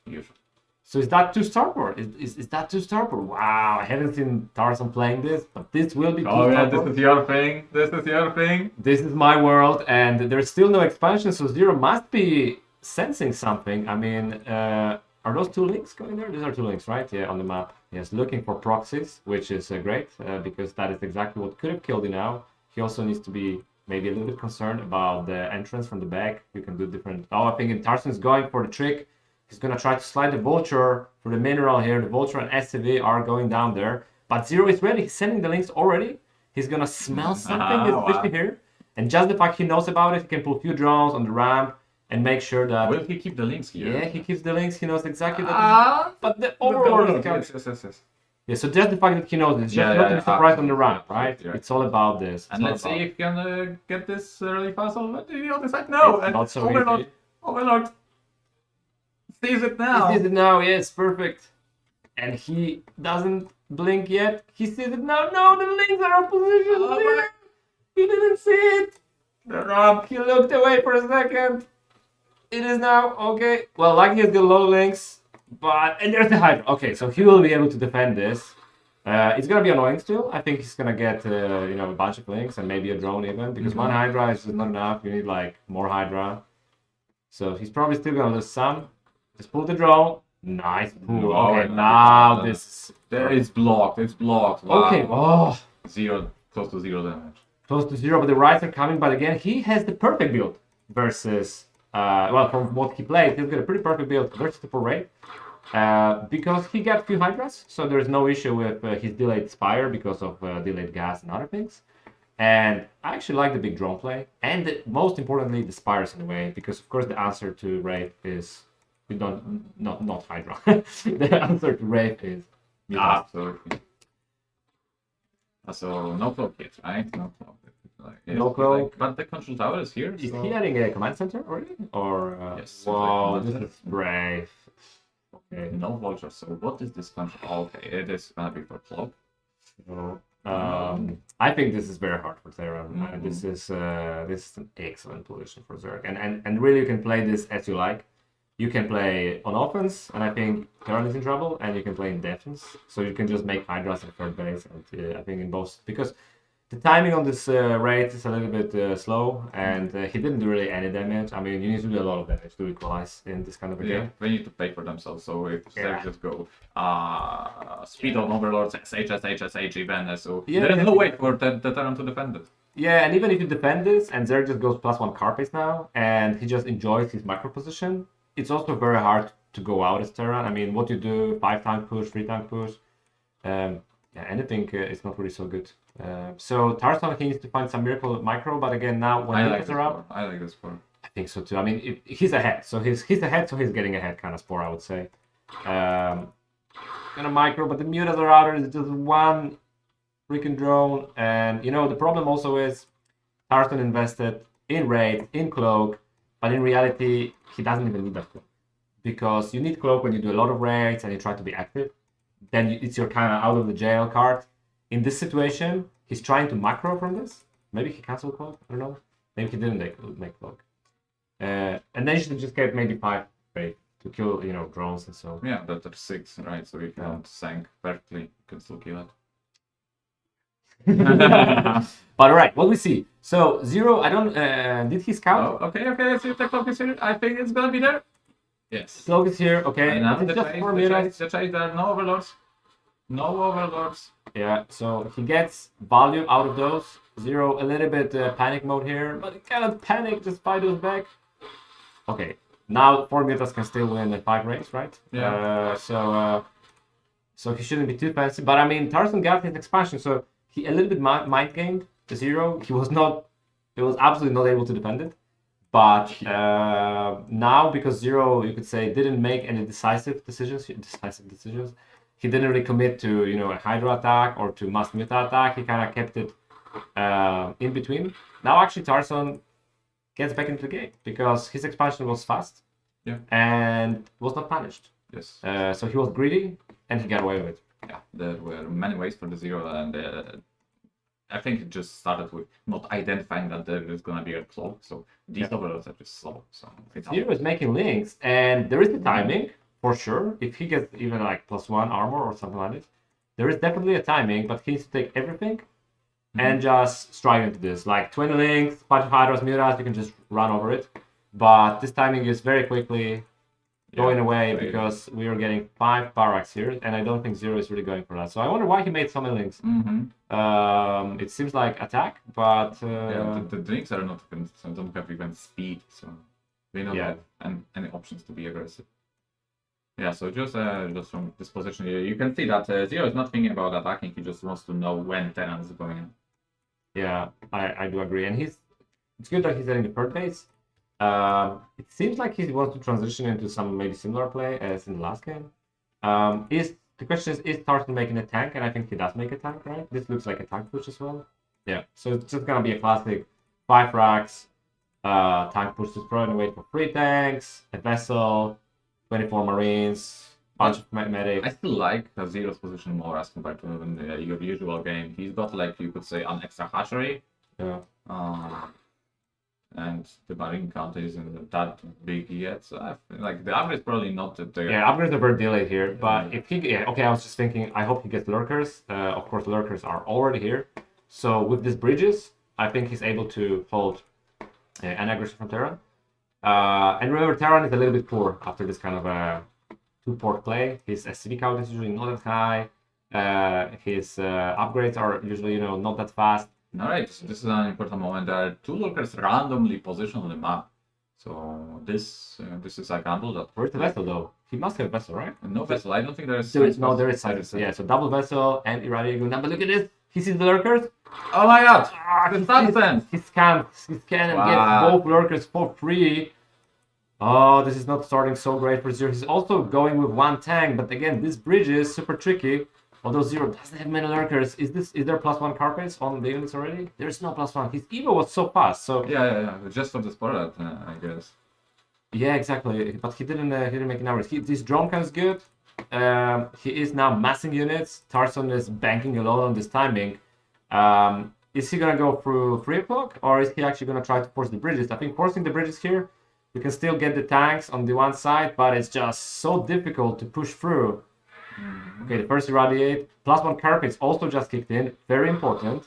usual. So is that 2 starport? Is that 2 starport? Wow, I haven't seen Tarson playing this, but this will be 2 starport. Yeah, this is your thing. This is your thing. This is my world, and there's still no expansion, so Zero must be sensing something. I mean, are those 2 links going there? These are 2 links, right? Yeah, on the map. Yes, looking for proxies, which is great, because that is exactly what could have killed you now. He also needs to be maybe a little bit concerned about the entrance from the back. You can do different... Oh, I think Tarson is going for the trick. He's going to try to slide the vulture for the mineral here. The vulture and SCV are going down there. But Zero is ready. He's sending the links already. He's going to smell something. He's fishy here. And just the fact he knows about it, he can pull a few drones on the ramp and make sure that... Will he keep the links here? Yeah, he keeps the links. He knows exactly that. But the overall is coming. Yes. Yeah, so just the fact that he knows this, just not to be surprised on the ramp, right? Yeah. It's all about this. And let's see if he can get this really fast on the other side. No! It's not so Overlord. easy. Overlord sees it now. He sees it now, yes, perfect. And he doesn't blink yet. He sees it now. No, the links are out of position. Oh, he didn't see it. The ramp. He looked away for a second. It is now okay. Well, lucky he's got low links. And there's the Hydra. Okay, so he will be able to defend this. It's gonna be annoying still. I think he's gonna get a bunch of links and maybe a drone even, because one Hydra is just not enough. You need like more Hydra. So he's probably still gonna lose some. Just pull the drone. Nice pull. Okay, now this is... There is blocked. It's blocked. Wow. Okay. Oh, Close to 0 damage. Close to 0, but the rights are coming. But again, he has the perfect build versus... well, from what he played, he's got a pretty perfect build versus the parade. Because he got few Hydras, so there's no issue with his delayed Spire because of delayed gas and other things. And I actually like the big drone play, and most importantly, the Spires in a way, because of course the answer to Wraith is not Hydra. The answer to Wraith is absolutely. So no cloak yet, right? No cloak. No cloak. But the control tower is here. Is he adding a command center already? Or yes. Wow, this is brave. Okay, no vulture. So what is this control? Okay, it is gonna be for cloak. So, I think this is very hard for Terran. This is an excellent position for Zerg, and really you can play this as you like. You can play on offense, and I think Terran is in trouble, and you can play in defense. So you can just make Hydras in third base, and I think in both, because the timing on this raid is a little bit slow, and he didn't do really any damage. I mean, you need to do a lot of damage to equalize in this kind of a game. They need to pay for themselves, so if they just go speed on overlords, SH even, so there is no way for the Terran to defend it. Yeah, and even if you defend this, and Zerg just goes +1 card pace now, and he just enjoys his micro position, it's also very hard to go out as Terran. I mean, what you do, 5-tank push, 3-tank push, anything is not really so good. So Tarson, he needs to find some miracle micro, but again, now when I like this sport. I think so too. I mean, he's ahead, so he's ahead, so he's getting ahead kind of sport, I would say. Gonna micro, but the mutas are out. Is just one freaking drone, and the problem also is Tarson invested in raid, in cloak, but in reality, he doesn't even need that cloak, because you need cloak when you do a lot of raids and you try to be active. Then it's your kind of out of the jail card. In this situation, he's trying to macro from this. Maybe he canceled cloak. I don't know. Maybe he didn't make cloak. And then you should just get maybe 5 raid to kill, drones and so. Yeah, that's 6, right? So if you don't sank perfectly, you can still kill it. But alright, what we see. So Zero, I don't. Did he scout? Oh, okay. Let's see if the clock is here. I think it's gonna be there. Yes. Cloak is here. Okay. And now it's just 4 minutes. the chase, there are no overlords. No overlords. Yeah, so he gets value out of those. Zero, a little bit panic mode here, but he cannot panic, just fight those back. Okay, now 4 Mutas can still win the 5 race, right? Yeah. So he shouldn't be too fancy. But I mean, Tarson got his expansion, so he a little bit mind gamed the Zero. He was absolutely not able to defend it. But now, because Zero, you could say, didn't make any decisive decisions, he didn't really commit to, you know, a Hydra attack or to Mass Muta attack. He kind of kept it in between. Now, actually, Tarson gets back into the game because his expansion was fast, yeah, and was not punished. Yes. So he was greedy, and he got away with it. Yeah, there were many ways for the Zero, and I think it just started with not identifying that there is gonna be a claw. So these overloads are just slow. So Zero is making links, and there is the timing for sure. If he gets even like +1 armor or something like this, there is definitely a timing. But he needs to take everything and just strike into this. Like 20 links, bunch of Hydras, Mutas, you can just run over it. But this timing is very quickly going away because we are getting 5 barracks here, and I don't think Zero is really going for that. So I wonder why he made so many links. It seems like attack, but yeah, the links are not even, so don't have even speed, so they don't have any options to be aggressive. Yeah, so just from this position here, you can see that Zero is not thinking about attacking. He just wants to know when Terran is going in. Yeah, I do agree, and it's good that he's getting the third base. It seems like he wants to transition into some maybe similar play as in the last game. The question is Tarson making a tank? And I think he does make a tank, right? This looks like a tank push as well. Yeah, so it's just gonna be a classic 5 racks, tank push to throw and wait for 3 tanks, a vessel, 24 marines, bunch of medics. I still like Zero's position more as compared to your usual game. He's got, like, you could say, an extra hatchery. Yeah. And the marine count isn't that big yet, so I feel like the upgrade is probably not there. Yeah, upgrades are very delayed here, but if he, okay, I was just thinking, I hope he gets lurkers. Of course, lurkers are already here. So with these bridges, I think he's able to hold an aggression from Terran. And remember, Terran is a little bit poor after this kind of a 2-port play. His SCV count is usually not that high. His upgrades are usually, you know, not that fast. Alright, so this is an important moment. There are 2 lurkers randomly positioned on the map. So this is a gamble that... Where's the vessel though? He must have a vessel, right? No vessel, I don't think there is... There is yeah, so double vessel and irradiating. But look at this! He sees the lurkers. Oh my god! The Tarson! He scanned and gets both lurkers for free. Oh, this is not starting so great for Zero. He's also going with 1 tank, but again, this bridge is super tricky. Although Zero doesn't have many lurkers. Is there +1 carpets on the units already? There's no +1. His Evo was so fast, so... Yeah. Just for the spot, I guess. Yeah, exactly. But he didn't make an average. This drone count is good. He is now massing units. Tarson is banking a lot on this timing. Is he gonna go through 3 o'clock, or is he actually gonna try to force the bridges? I think forcing the bridges here, you can still get the tanks on the one side, but it's just so difficult to push through. Okay, the first irradiate. +1 carpets also just kicked in. Very important.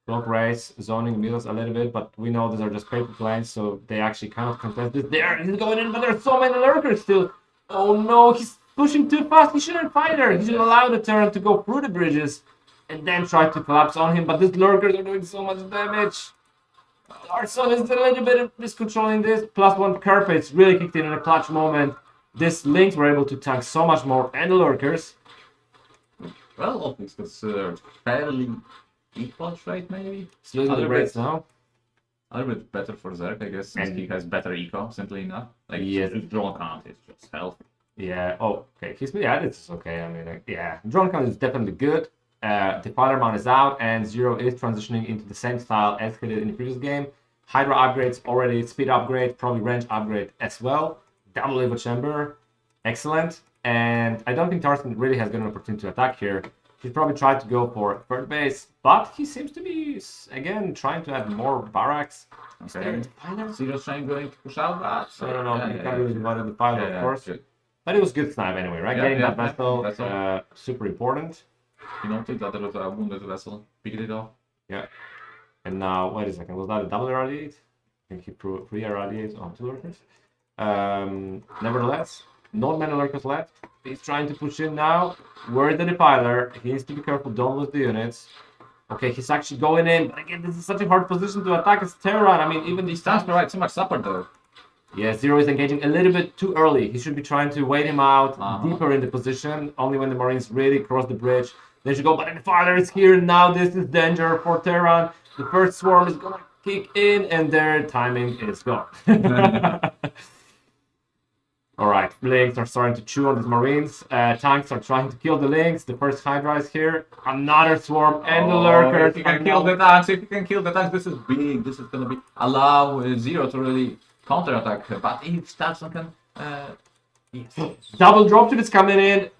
Block race, zoning mills a little bit, but we know these are just paper planes, so they actually cannot contest this. He's going in, but there's so many lurkers still. Oh no, he's pushing too fast. He shouldn't fight her. He should allow the Terran to go through the bridges and then try to collapse on him, but these lurkers are doing so much damage. Tarson is a little bit miscontrolling this. +1 carpets really kicked in a clutch moment. These links were able to tank so much more, and the lurkers. Well, WolFix considered fairly equal trade, maybe? It's losing the rates now. A little bit better for Zerk, I guess, since he has better eco, simply enough. Like, his drone count is just healthy. Yeah, oh, okay. This is okay. I mean, yeah. Drone count is definitely good. The fire mount is out, and Zero is transitioning into the same style as he did in the previous game. Hydra upgrades already, speed upgrade, probably range upgrade as well. Double Evo chamber, excellent. And I don't think Tarson really has got an opportunity to attack here. He's probably tried to go for third base, but he seems to be, again, trying to add more barracks. Okay. Zero's trying going to push out that. So, I don't know, he can't really divide the file, of course. Good. But it was good snipe anyway, right? Getting that vessel, super important. You noted that there was a wounded vessel. Picked it off. Yeah. And now, wait a second, was that a double irradiate? I think he threw 3 irradiates on 2 lurkers. Nevertheless, Not many lurkers left. He's trying to push in now. Where's the defiler? He needs to be careful, don't lose the units. Okay, he's actually going in, but again, this is such a hard position to attack as Terran. I mean, even these Stands provide so much support though. Yeah, Zero is engaging a little bit too early. He should be trying to wait him out deeper in the position, only when the Marines really cross the bridge. They should go, but the defiler is here now. This is danger for Terran. The first swarm is gonna kick in, and their timing is gone. Alright, Lynx are starting to chew on these Marines. Tanks are trying to kill the Lynx. The first Hydra is here. Another swarm, and the Lurkers. If you can kill the tanks, this is big. This is gonna be allow Zero to really counterattack. But if Tarson can, yes. Double dropship is coming in.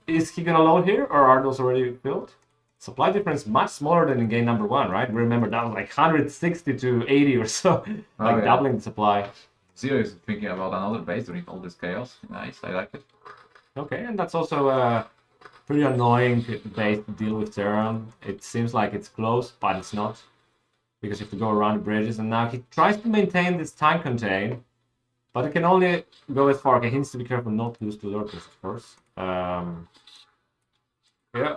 Is he gonna load here, or are those already filled? Supply difference much smaller than in game number 1, right? Remember that was like 160 to 80 or so, like doubling the supply. Zero is thinking about another base during all this chaos. Nice, I like it. Okay, and that's also a pretty annoying base to deal with Terran. It seems like it's close, but it's not, because you have to go around the bridges. And now he tries to maintain this tank contain, but it can only go as far. Okay, he needs to be careful not to lose to lurkers, of course. Yeah,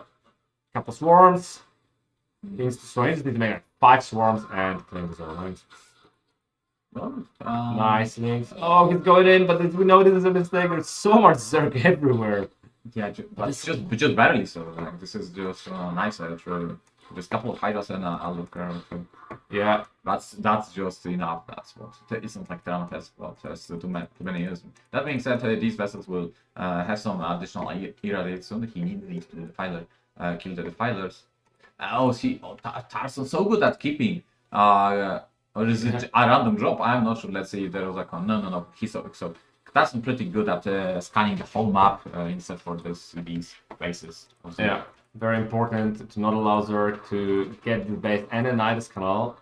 couple swarms. He needs to need to make like 5 swarms and claim his own lines. Nice links. Oh, he's going in, but we know this is a mistake. There's so much Zerg everywhere. Yeah, but it's just barely so. Like, this is just nice actually. Just a couple of Hydras and a lurker. Yeah, that's just enough. That's what it isn't like Terran has too many years. That being said, these vessels will have some additional irradiate soon. He needs these to kill the defilers. Tarson so good at keeping. Or is it a random drop? I'm not sure. Let's see if there was a no. He's so that's pretty good at scanning the whole map instead for these bases. Yeah, very important to not allow Zerg to get the base and a Nidus canal.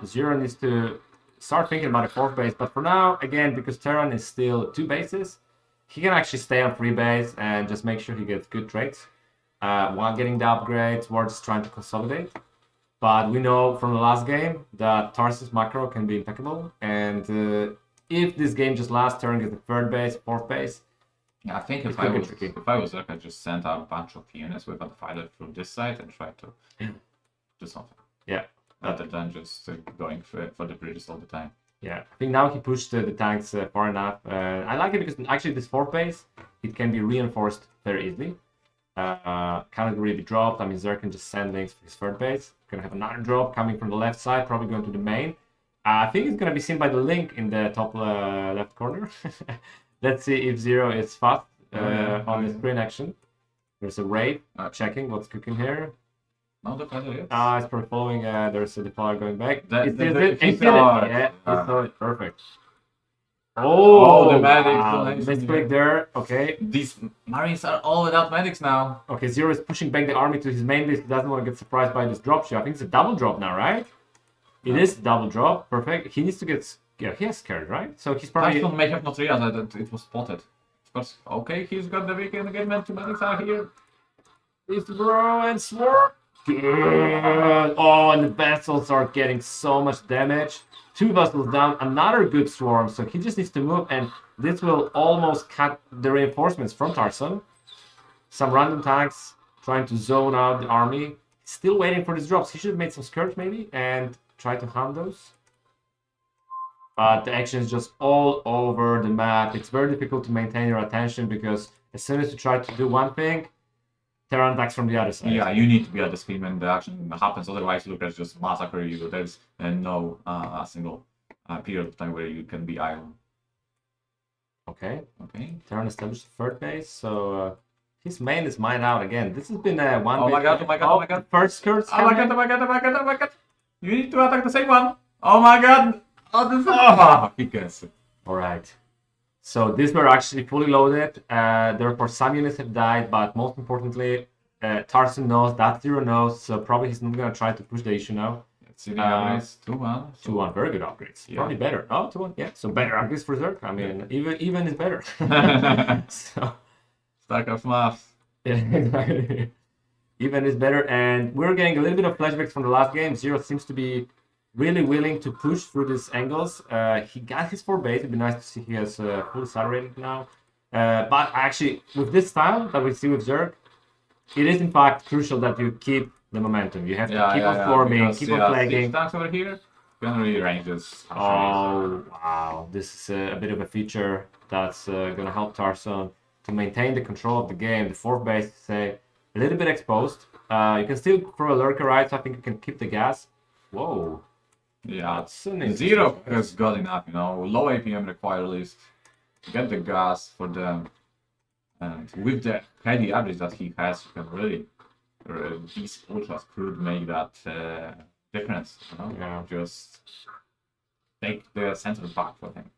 Zero needs to start thinking about a 4th base, but for now, again, because Terran is still 2 bases, he can actually stay on 3 base and just make sure he gets good trades while getting the upgrades. We're just trying to consolidate. But we know from the last game that Tarson's macro can be impeccable, and if this game just lasts, Terran gets the 3rd base, 4th base. Yeah, I think if I was Zerg, I'd just send out a bunch of units with a defiler through this side and try to do something. Yeah. Rather than just going for the bridges all the time. Yeah, I think now he pushed the tanks far enough. I like it because actually this 4th base, it can be reinforced very easily. Cannot really be dropped. I mean, Zerg can just send links for his 3rd base. Gonna have another drop coming from the left side, probably going to the main. I think it's gonna be seen by the link in the top left corner. Let's see if Zero is fast on the screen action. There's a raid checking what's cooking here. No, the feather, yes. It's probably following. There's a defiler going back. He saw it. Perfect. Oh, the medics. Misclick there. Okay. These Marines are all without medics now. Okay, Zero is pushing back the army to his main base. He doesn't want to get surprised by this drop shot. I think it's a double drop now, right? It is double drop. Perfect. He needs to get... Yeah, he has scared, right? So he's probably... Tarson may have not realized that it was spotted. Of course, okay, he's got the weekend engagement. 2 medics are here. It's bro and swarm. Good. Oh, and the vessels are getting so much damage. 2 vessels down, another good swarm, so he just needs to move, and this will almost cut the reinforcements from Tarson. Some random tanks trying to zone out the army. Still waiting for these drops. He should have made some skirts maybe and try to hunt those. But the action is just all over the map. It's very difficult to maintain your attention because as soon as you try to do one thing, Terran attacks from the other side. Yeah, you need to be at the screen when the action happens, otherwise Lucas just massacre you. There's no single period of time where you can be idle. Okay. Terran established the 3rd base, so his main is mined out again. This has been one. Oh my god! First skirts. Oh my god! You need to attack the same one. Oh my god! Oh, this he gets it. All right. So these were actually fully loaded. Therefore, some units have died, but most importantly, Tarson knows, that Zero knows, so probably he's not going to try to push the issue now. Upgrades, 2-1. 2-1, very good upgrades. Yeah. Probably better. Oh, 2-1, yeah. So better upgrades for Zerg. I mean, even is better. So, StarCraft math. Yeah, exactly. Even is better, and we're getting a little bit of flashbacks from the last game. Zero seems to be really willing to push through these angles. He got his 4 base. It'd be nice to see he has fully saturated now. But actually, with this style that we see with Zerg, it is in fact crucial that you keep the momentum. You have to keep on forming, because, keep on flagging. Tanks over here, generally ranges. Oh, wow. This is a bit of a feature that's going to help Tarson to maintain the control of the game. The fourth base is a little bit exposed. You can still throw a lurker, right? So I think you can keep the gas. Whoa. Yeah, That's an interesting Zero choice. has got enough, you know. Low APM require list. Get the gas for them. And with the heavy average that he has, you can really, these ultras could make that difference, you know. Yeah. Just take the center back for him.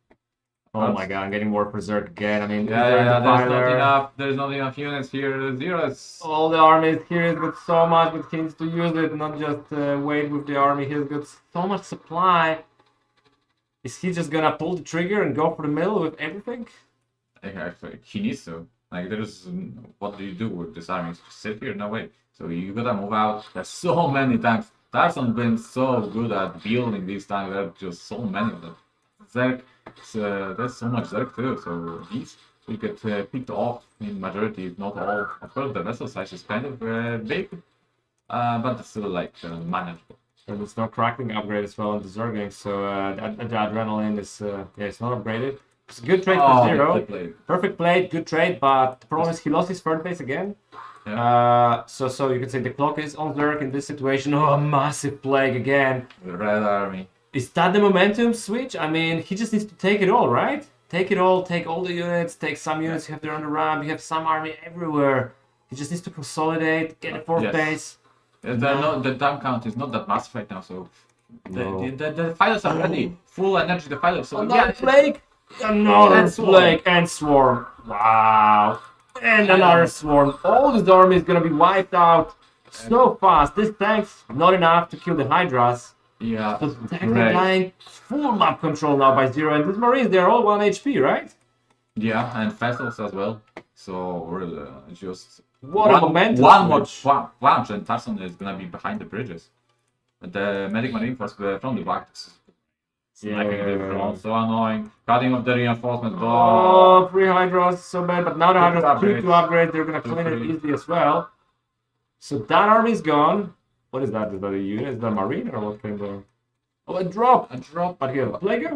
Oh my god, I'm getting more berserk again. I mean, There's not enough units here. Zero is. All the armies here, he's got so much, but he needs to use it, not just wait with the army. He's got so much supply. Is he just gonna pull the trigger and go for the middle with everything? Actually, he needs to. Like, there's. What do you do with this army? Just sit here? No way. So you gotta move out. There's so many tanks. Tarson's been so good at building these tanks. There are just so many of them. Zerg, there's so much Zerg too. So these will get picked off in majority, if not all. Of course, the vessel size is kind of big, but it's still like manageable. And there's no cracking upgrade as well on the Zergling, so the adrenaline is it's not upgraded. It's a good trade for Zero. Perfect play, good trade, but the problem is he lost his third base again. Yeah. So you can say the clock is on Zerg in this situation. Oh, a massive plague again. The red army. Is that the momentum switch? I mean, he just needs to take it all, right? Take it all, take all the units, take some units you have there on the ramp, you have some army everywhere. He just needs to consolidate, get a fourth base. The time count is not that massive right now, so the fighters are ready. Full energy, the fighters. So another plague, another plague, and swarm. Wow. And another swarm. All this army is gonna be wiped out so fast. This tank's not enough to kill the Hydras. Yeah. So tanks are dying. Full map control now by Zero. And these Marines, they're all 1 HP, right? Yeah, and vessels as well. So really, just what a momentum. One more punch, and Tarson is gonna be behind the bridges. The medic marine force from the back. Sniping the front, so annoying. Cutting off the reinforcements. Oh, 3 Hydras, so bad. But now the Hydras are 2 upgrade. They're gonna clean it easily as well. So that army's gone. What is that? Is that a unit? Is that a marine or what came there? Oh, a drop! A drop. But here, a plague?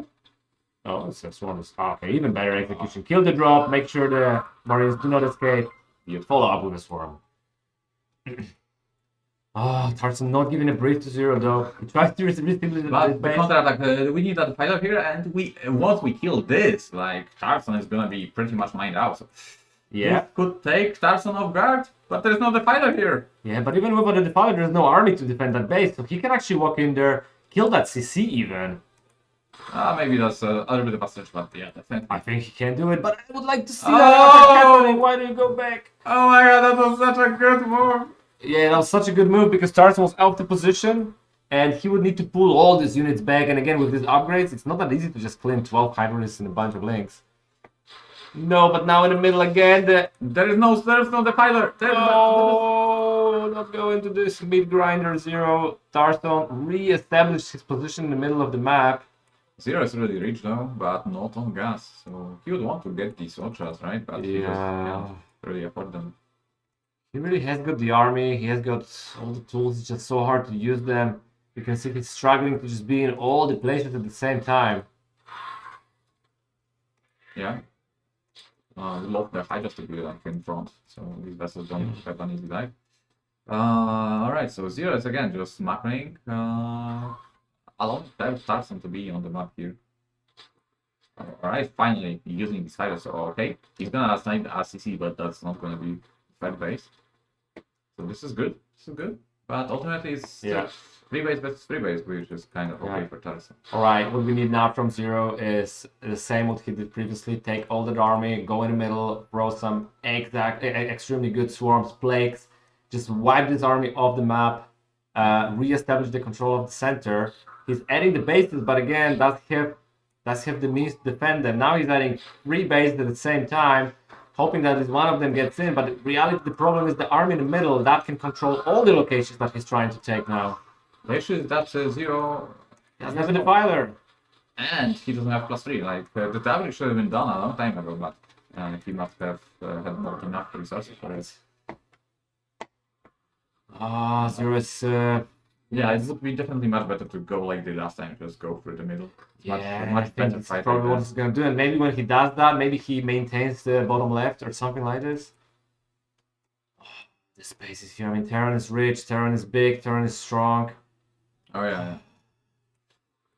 Oh, it's a swarm. Okay, even better execution. Kill the drop. Make sure the marines do not escape. You follow up with a swarm. Tarson not giving a brief to Zero though. He tries to resist the counterattack. We need that fighter here, and once we kill this, like Tarson is gonna be pretty much mined out. So yeah, could take Tarson off guard, but there's no defiler here. Yeah, but even without the defiler, there's no army to defend that base, so he can actually walk in there, kill that CC even. Maybe that's a little bit of a stretch, but yeah, definitely. I think he can do it, but I would like to see that happening. Why do you go back? Oh my god, that was such a good move. Yeah, that was such a good move because Tarson was out of position and he would need to pull all these units back. And again, with these upgrades, it's not that easy to just clean 12 Hydras and a bunch of links. No, but now in the middle again, there's no defiler. Not go into this mid grinder. Zero. Tarson re-established his position in the middle of the map. Zero is really rich now, but not on gas. So he would want to get these ultras, right? But he just can't really afford them. He really has got the army, he has got all the tools, it's just so hard to use them. You can see he's struggling to just be in all the places at the same time. Yeah. We love the Hydras to be like in front, so these vessels don't have an easy life. Alright, so Zero is again just macroing. Alone, there's Tarson to be on the map here. Alright, finally using these Hydras. So, okay, he's gonna assign the RCC, but that's not gonna be third base. So this is good. But ultimately it's 3 base versus 3 base, which is kind of okay for Tarson. Alright, what we need now from Zero is the same what he did previously. Take all that army, go in the middle, throw some extremely good swarms, plagues, just wipe this army off the map, re-establish the control of the center. He's adding the bases, but again, does have the means to defend them. Now he's adding 3 bases at the same time, hoping that one of them gets in, but in reality the problem is the army in the middle that can control all the locations that he's trying to take now. The issue is that Zero doesn't have a defiler. And he doesn't have +3, like the damage should have been done a long time ago, but He must have had not enough resources for it. Zero is... Yeah, it would be definitely much better to go like the last time, just go through the middle. It's I much think better it's fight probably like what that. he's gonna do, and maybe when he does that, maybe he maintains the bottom left or something like this. The space is here. I mean, Terran is rich, Terran is big, Terran is strong. Oh yeah.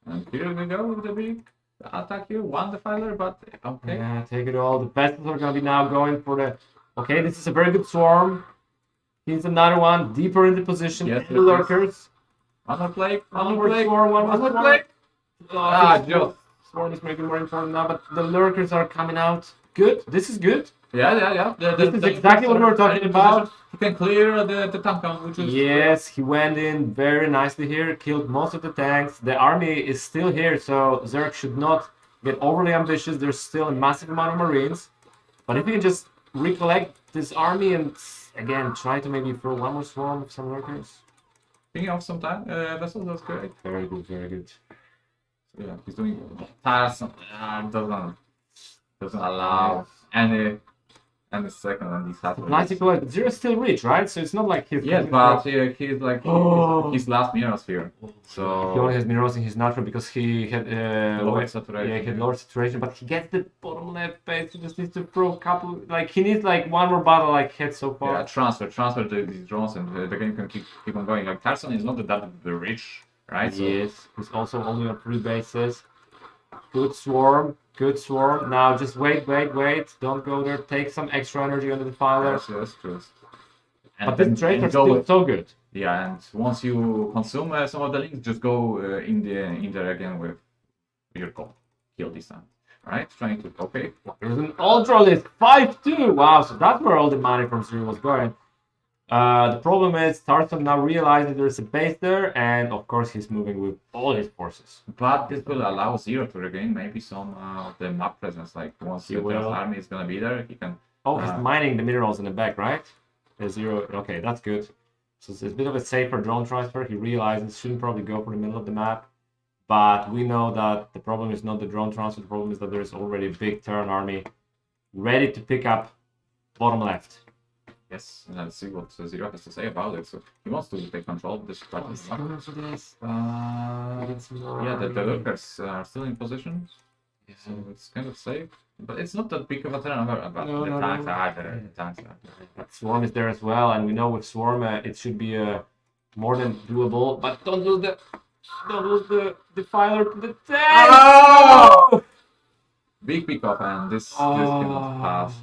And here we go with the big attack here. One defiler, but okay. Yeah, take it all. The vessels are gonna be now going for the... Okay, this is a very good swarm. He's another one, deeper in the position. Yes, The lurkers. One more plague, One more swarm, one more plague. just swarm is making more important now, but the lurkers are coming out. Good. This is good. Yeah. This is exactly what we were talking about. He can clear the tank count, which is Yes, he went in very nicely here, killed most of the tanks. The army is still here, so Zerg should not get overly ambitious. There's still a massive amount of marines. But if we can just recollect this army and again try to maybe throw one more swarm of some lurkers. picking off some time vessels. That's great. Very good, very good. So, yeah, he's doing Tarson. Doesn't allow any second on these happenings. Classical, but Zero is still rich, right? So it's not like he's... Yes, but he's like his last mirrors here. So he only has minerals in his natural because he had lower saturation. Yeah, he had lower saturation, but he gets the bottom left base. He just needs to throw a couple. Like he needs like one more battle like he had so far. Yeah, transfer these drones, and the game can keep on going. Like Tarson is not that rich, right? So, Yes, he's also only on 3 bases. Good swarm. Good swarm. Now just wait. Don't go there. Take some extra energy on the defiler. yes. But this trade are still so good. Yeah, and once you consume some of the links, just go in there again with your kill this time. Right? Trying to okay. There's an ultra list 5-2. Wow, so that's where all the money from Zero was going. The problem is Tarson now realizes there's a base there, and of course he's moving with all his forces. But this will allow Zero to regain maybe some of the map presence. Like once the army is gonna be there, he can. Oh, he's mining the minerals in the back, right? Zero. Okay, that's good. So it's a bit of a safer drone transfer. He realizes shouldn't probably go for the middle of the map, but we know that the problem is not the drone transfer. The problem is that there is already a big Terran army ready to pick up bottom left. Yes, and let's see what Zero has to say about it. So he wants to take control of this part. Yeah, the lurkers are still in position, so it's kind of safe. But it's not that big of a turn. But the tanks are there. The tanks are there. But Swarm is there as well, and we know with Swarm it should be more than doable. But don't lose the defiler to the tank. Oh! Big pickup, and this cannot pass.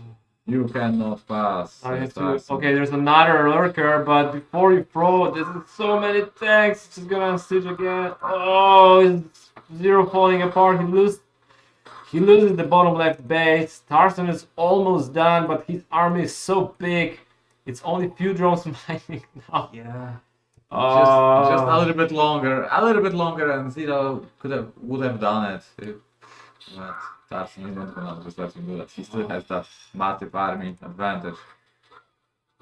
You cannot pass. Okay, there's another lurker, but before you throw, there's so many tanks. It's just gonna unstitch again. Oh, it's Zero falling apart. He loses the bottom left base. Tarson is almost done, but his army is so big. It's only few drones mining now. Yeah. Just a little bit longer, and Zero would have done it. But Tarson is not gonna just let him do that. He still has that massive army advantage.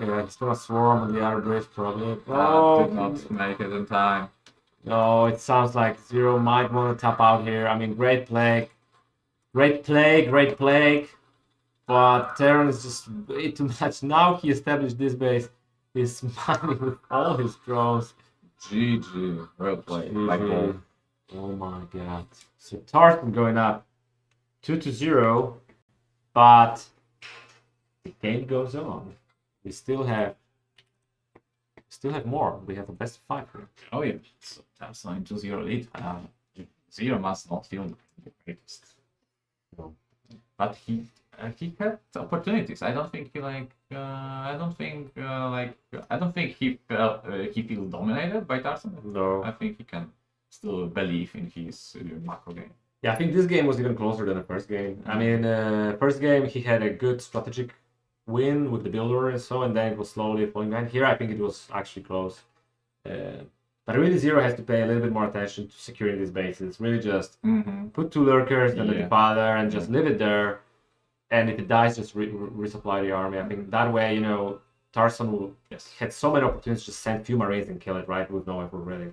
Yeah, he's gonna swarm on the other bridge probably. Did not make it in time. No, it sounds like Zero might want to tap out here. I mean, great plague. But Terran is just way too much. Now he established this base. He's mining with all his drones. GG. Well played. GG. Oh my god. So Tarson going up 2-0, but the game goes on. We still have more. We have a best of 5 here. Oh yeah. So Tarson into Zero lead. Zero must not feel the greatest. No. But he had opportunities. I don't think he feels dominated by Tarson. No. I think he can still believe in his macro game. Yeah, I think this game was even closer than the first game. I mean, first game he had a good strategic win with the builder and so, and then it was slowly falling behind. Here, I think it was actually close. But really, Zero has to pay a little bit more attention to securing these bases. Really just put 2 lurkers and the defiler and just leave it there. And if it dies, just resupply the army. I think that way, Tarson will had so many opportunities to just send few marines and kill it, right? With no effort, really.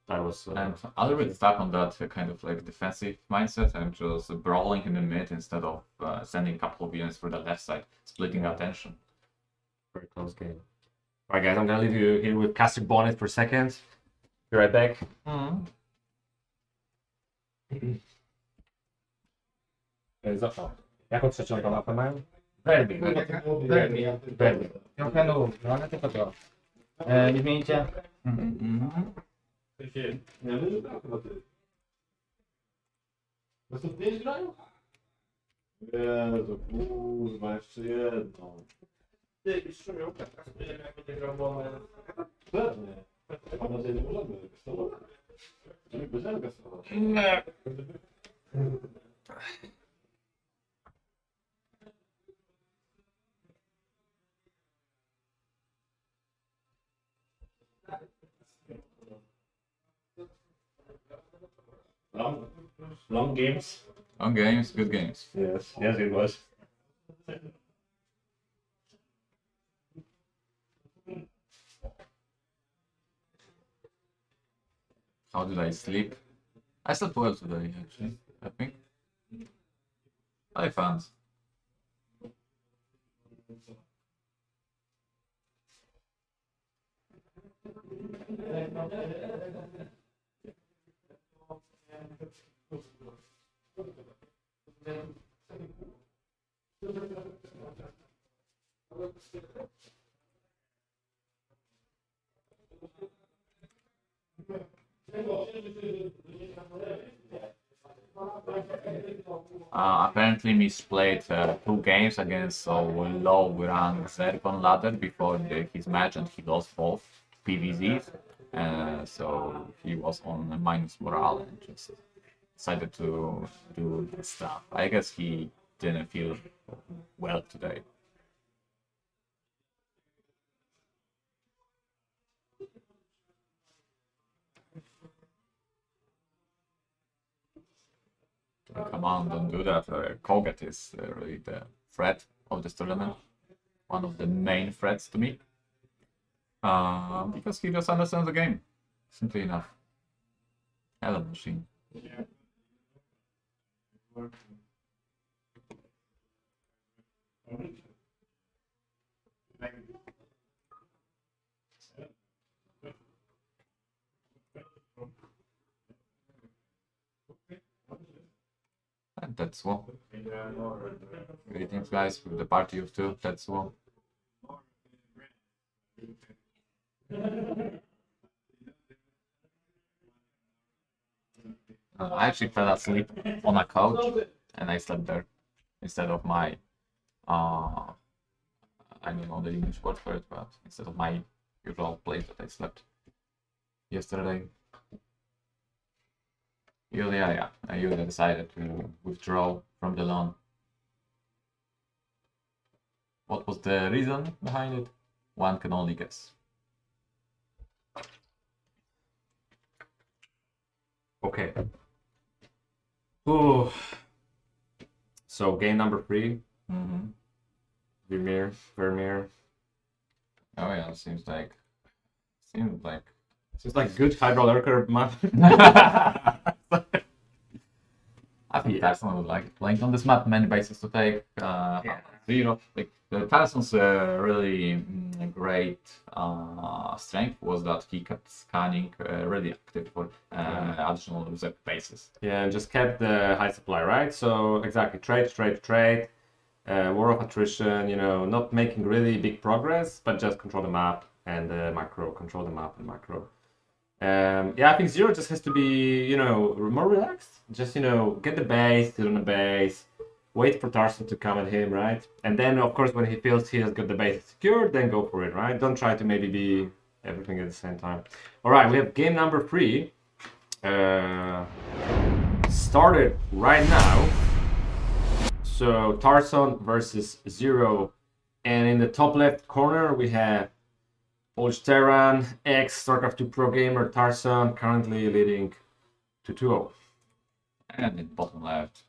that was. And a little bit stuck on that kind of like defensive mindset and just brawling in the mid instead of sending a couple of units for the left side, splitting attention. Very close game. Alright, guys, I'm gonna leave you here with casting Bonyth for a second. Be right back. Jaką trzecią mapę mają? Berlin. Trochę nudno, ale tylko to. Nie zmienicie? Następnie grają? Jezu, kurwa, jeszcze jedną. Ty, jakiś szumiołka, jak będzie grał Bonyth. Pewnie. Mam nadzieję, nie możemy kastować. Nie będziemy kastować. Nie. Long games. Long games, good games. Yes, yes it was. How did I sleep? I slept well today, actually, I think. I found. Apparently misplayed 2 games against a low rank Zergon ladder before his match and he lost both TvZs. So he was on a minus morale and just decided to do this stuff. I guess he didn't feel well today. Come on, don't do that. kogeT is really the threat of this tournament. One of the main threats to me. Because he just understands the game. Simply enough. Hell of a machine. And that's all. Greetings, guys, with the party of 2. That's all. I actually fell asleep on a couch and I slept there instead of my I don't know the English word for it, but instead of my usual place that I slept yesterday. Yeah. I decided to withdraw from the LAN. What was the reason behind it? One can only guess. Okay. Ooh. So game number 3. Vermeer. Oh yeah, seems like good hydro lurker map. I think Tarson would like playing on this map. Many bases to take. Zero. Like Tarson's really great strength was that he kept scanning really active for additional Z bases. Yeah, and just kept the high supply, right? So exactly, trade. War of attrition, not making really big progress, but just control the map and macro. Control the map and macro. I think Zero just has to be, more relaxed. Just, get the base, sit on the base, wait for Tarson to come at him, right? And then, of course, when he feels he has got the base secured, then go for it, right? Don't try to maybe be everything at the same time. All right, we have game number 3. Started right now. So Tarson versus Zero. And in the top left corner, we have Polish Terran, ex-StarCraft 2 pro gamer Tarson, currently leading to 2-0. And in bottom left,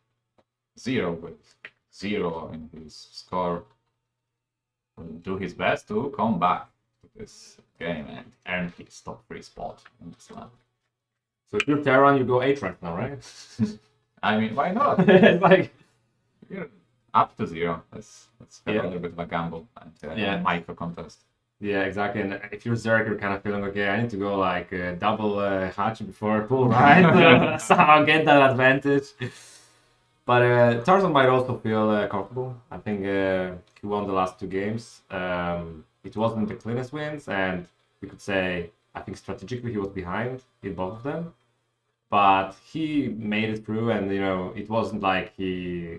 Zero with 0 in his score. Will do his best to come back to this game and earn his top 3 spot in this land. So if you're Taron, you go 8 right now, right? I mean, why not? It's like, You're up to 0. Let's have Yeah. a little bit of a gamble and Yeah. micro contest. yeah, exactly. And if you're Zerg, you're kind of feeling, okay, I need to go like double hatch before pull, right? Somehow get that advantage. But Tarson might also feel comfortable. I think he won the last 2 games. It wasn't the cleanest wins, and we could say, I think strategically he was behind in both of them. But he made it through, and it wasn't like he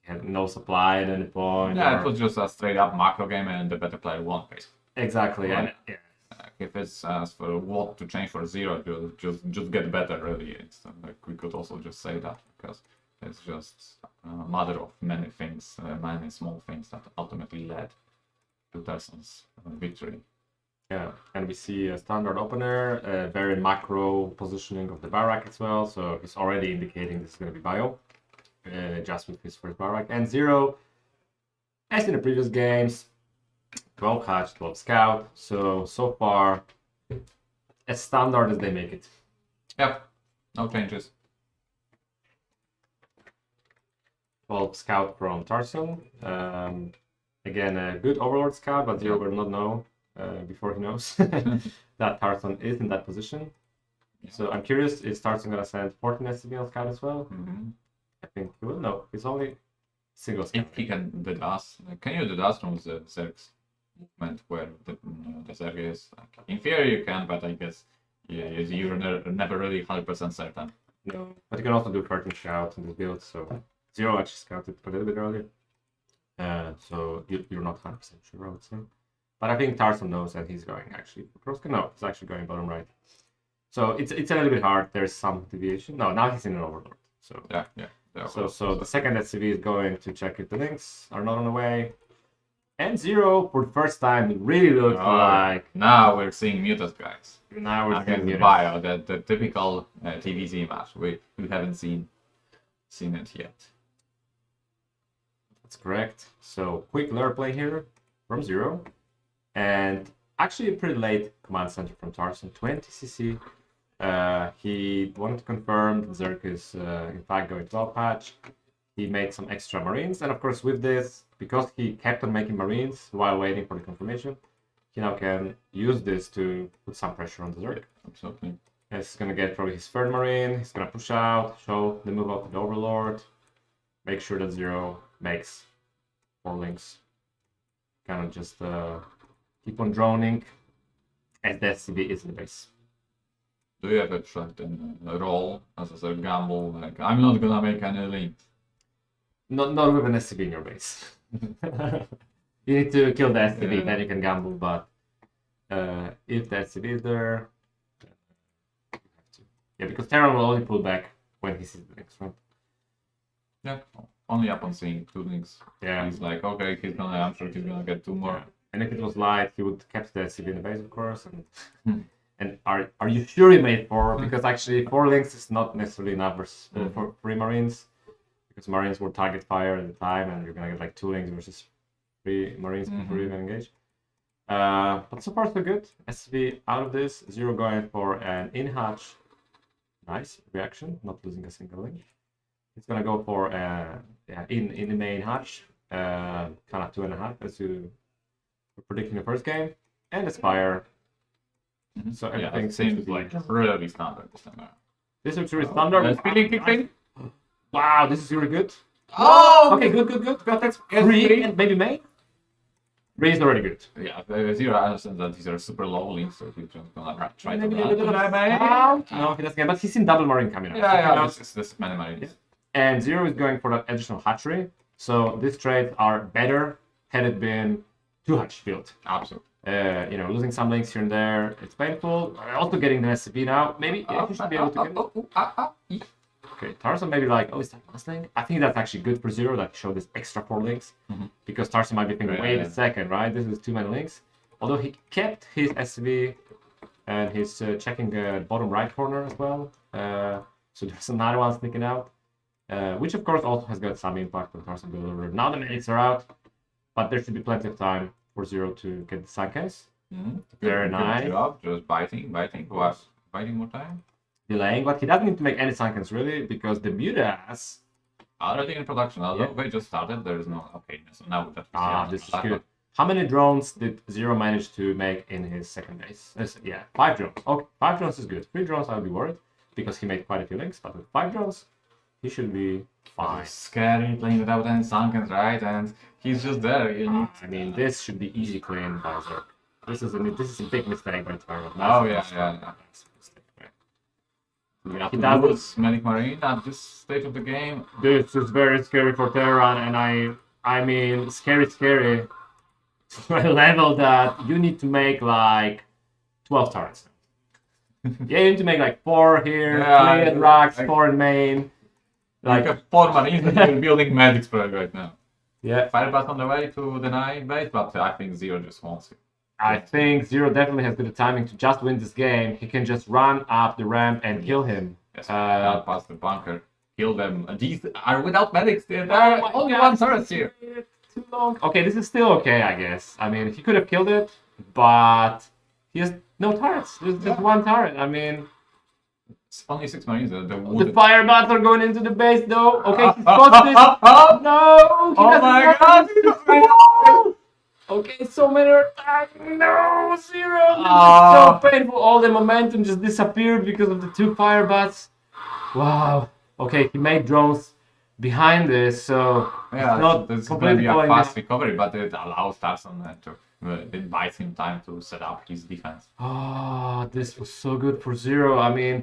had no supply at any point. Yeah, or- it was just a straight up macro game, and the better player won, basically. Exactly. Right. And, If it's for what to change for 0, just get better. Really, it's like we could also just say that because it's just a matter of many things, many small things that ultimately led to Tarson's victory. Yeah, and we see a standard opener, a very macro positioning of the barrack as well. So he's already indicating this is going to be bio, just with his first barrack. And Zero, as in the previous games, 12 hatch, 12 scout. So far, as standard as they make it. Yep, no changes. 12 scout from Tarson. Again, a good overlord scout, but Zero will not know before he knows that Tarson is in that position. So I'm curious, is Tarson going to send 14 SCV on scout as well? I think he will. No, he's only single scout. If he can DDoS, can you DDoS from the Zerg's movement where the Zerg is? Like, in theory you can, but I guess you're never really 100% certain. No, but you can also do 13 scout in this build, so Zero actually scouted a little bit earlier. So you're not 100% sure, I would say. But I think Tarson knows that he's going actually across. No, he's actually going bottom right. So it's a little bit hard. There's some deviation. No, now he's in an overlord. So Yeah. So the second SCV is going to check if the links are not on the way. And Zero, for the first time, it really looks like Now we're seeing Mutas, guys. now we're Against seeing Bio, the typical TvZ match. We haven't seen it yet. That's correct. So quick lure play here from Zero. And actually a pretty late command center from Tarson, 20 CC. He wanted to confirm that Zerg is in fact going 12 patch. He made some extra marines, and of course with this, because he kept on making marines while waiting for the confirmation, he now can use this to put some pressure on the Zerg. Absolutely. He's gonna get probably his third marine, he's gonna push out, show the move out to the Overlord, make sure that Zero makes 4 links. Kind of just keep on droning as the SCV is in the base. Do you have a threat in a role as a gamble? Like, I'm not gonna make any links. Not with an SCV in your base. You need to kill the SCV, Yeah. then you can gamble, but if the SCV is there, you have to. Yeah, because Terran will only pull back when he sees the next one. Yeah, only upon seeing 2 links. Yeah. He's like, okay, I'm sure he's gonna get 2 more. Yeah. And if it was light, he would kept the SCV in the base, of course. And are you sure you made 4? Because actually 4 links is not necessarily enough for 3 marines. Because marines will target fire at the time, and you're gonna get like 2 links versus 3 marines before you even engage. But so far so good. SCV out of this. Zero going for an in hatch. Nice reaction, not losing a single link. It's gonna go for in the main hatch, kind of 2.5 as you were predicting the first game, and Aspire. So everything it seems seems to be like really standard this time around. This looks really standard. Speeding kick thing? Wow, this is really good. Oh! Okay, good. Got that 3 and maybe main. 3 is already good. Yeah, Zero understands that these are super low links, so he's just gonna try to Maybe a run little to bit of that scout. No, he doesn't get, but he's in double marine coming up. Yeah, this is many marines. And Zero is going for that additional hatchery. So these trades are better had it been 2 hatch build. Absolutely. Losing some links here and there, it's painful. Also getting the SCP now. Maybe he should be able to get it. Okay, Tarson maybe like, oh, is that last link? I think that's actually good for Zero that showed this extra 4 links. Because Tarson might be thinking, wait a second, right? This is too many links. Although he kept his SCV and he's checking the bottom right corner as well. So there's another one sneaking out. Which of course also has got some impact on Tarson builder. Now the medics are out, but there should be plenty of time for Zero to get the Sankes. Very nice. Good job, just biting. Was biting more time? delaying, but he doesn't need to make any sunkens really because the mutas. Already in production, although Yeah. they just started, there is no. Okay, so now that we Ah, see this is that, good. How many drones did Zero manage to make in his second base? Yeah, 5 drones. Okay, 5 drones is good. 3 drones, I'll be worried because he made quite a few links, but with 5 drones, he should be fine. It's scary playing without any sunkens, right? And he's just there. You need. I mean, this should be easy clean by Zerk. This is a big mistake by Taro. Oh yeah, yeah. We have He to doesn't- lose Medic Marine at this stage of the game. This is very scary for Terran, and I mean, scary to a level that you need to make like 12 turrets. Yeah, you need to make like 4 here, Yeah, 3 at racks, like- 4 in main. Like Like, a 4 Marines that you're building medics for right now. yeah, Firebat on the way to deny base, but I think Zero just wants it. I think Zero definitely has good timing to just win this game. He can just run up the ramp and kill him. Yes, Uh, past the bunker, kill them. These are without medics. There Oh are my only God. one turret here. Too long. Okay, this is still okay, I guess. I mean, he could have killed it, but he has no turrets. There's just 1 turret. I mean, It's only 6 Marines. The the wood. firebots are going into the base, though. Okay, he spots this. No! He Oh doesn't my have God. it. Okay, so many attacks. No, Zero. This is Ah. so painful. All the momentum just disappeared because of the 2 firebots. Wow. Okay, he made drones behind this, so Yeah, it's not this is going to completely be a falling fast recovery, but it allows Tarson to. It buys him time to set up his defense. Oh, this was so good for Zero. I mean,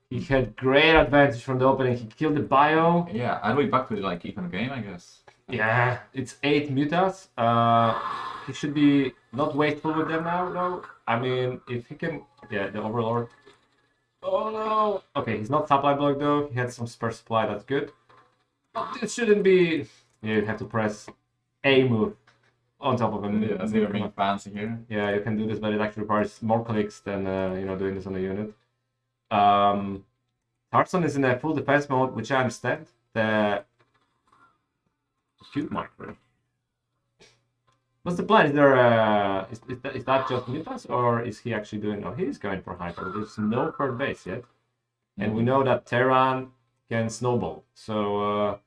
he had great advantage from the opening. He killed the bio. Yeah, are we back to like even game? I guess. Yeah, it's 8 mutas. He should be not wasteful with them now, though. I mean, if he can... Yeah, the Overlord. Oh, no. Okay, he's not supply block, though. He had some spare supply. That's good. But this shouldn't be... Yeah, you have to press A move on top of him. Yeah, Zero being fancy here. Yeah, you can do this, but it actually requires more clicks than doing this on a unit. Tarson is in a full defense mode, which I understand. The cute micro. What's the plan? Is there is that just mutas, or is he actually doing? No, he's going for hyper. There's no third base yet, and we know that Terran can snowball. So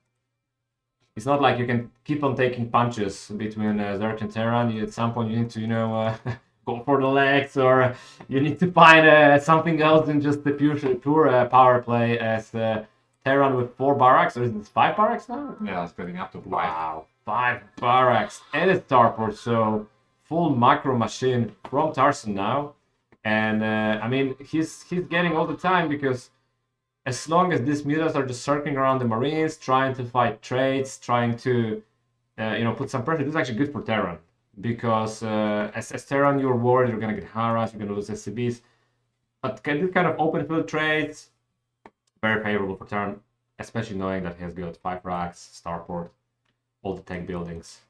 it's not like you can keep on taking punches between Zerk and Terran. At some point, you need to go for the legs, or you need to find something else than just the pure power play. As Terran with 4 barracks, or is it 5 barracks now? Yeah, it's getting up to 5. Wow, 5 barracks and a starport, so full macro machine from Tarson now. And I mean, he's getting all the time because as long as these mutas are just circling around the Marines, trying to fight trades, trying to put some pressure, this is actually good for Terran because as Terran, you're worried you're gonna get harassed, you're gonna lose SCBs. But this kind of open field trades, very favorable for Terran, especially knowing that he has got 5 racks, starport, all the tech buildings.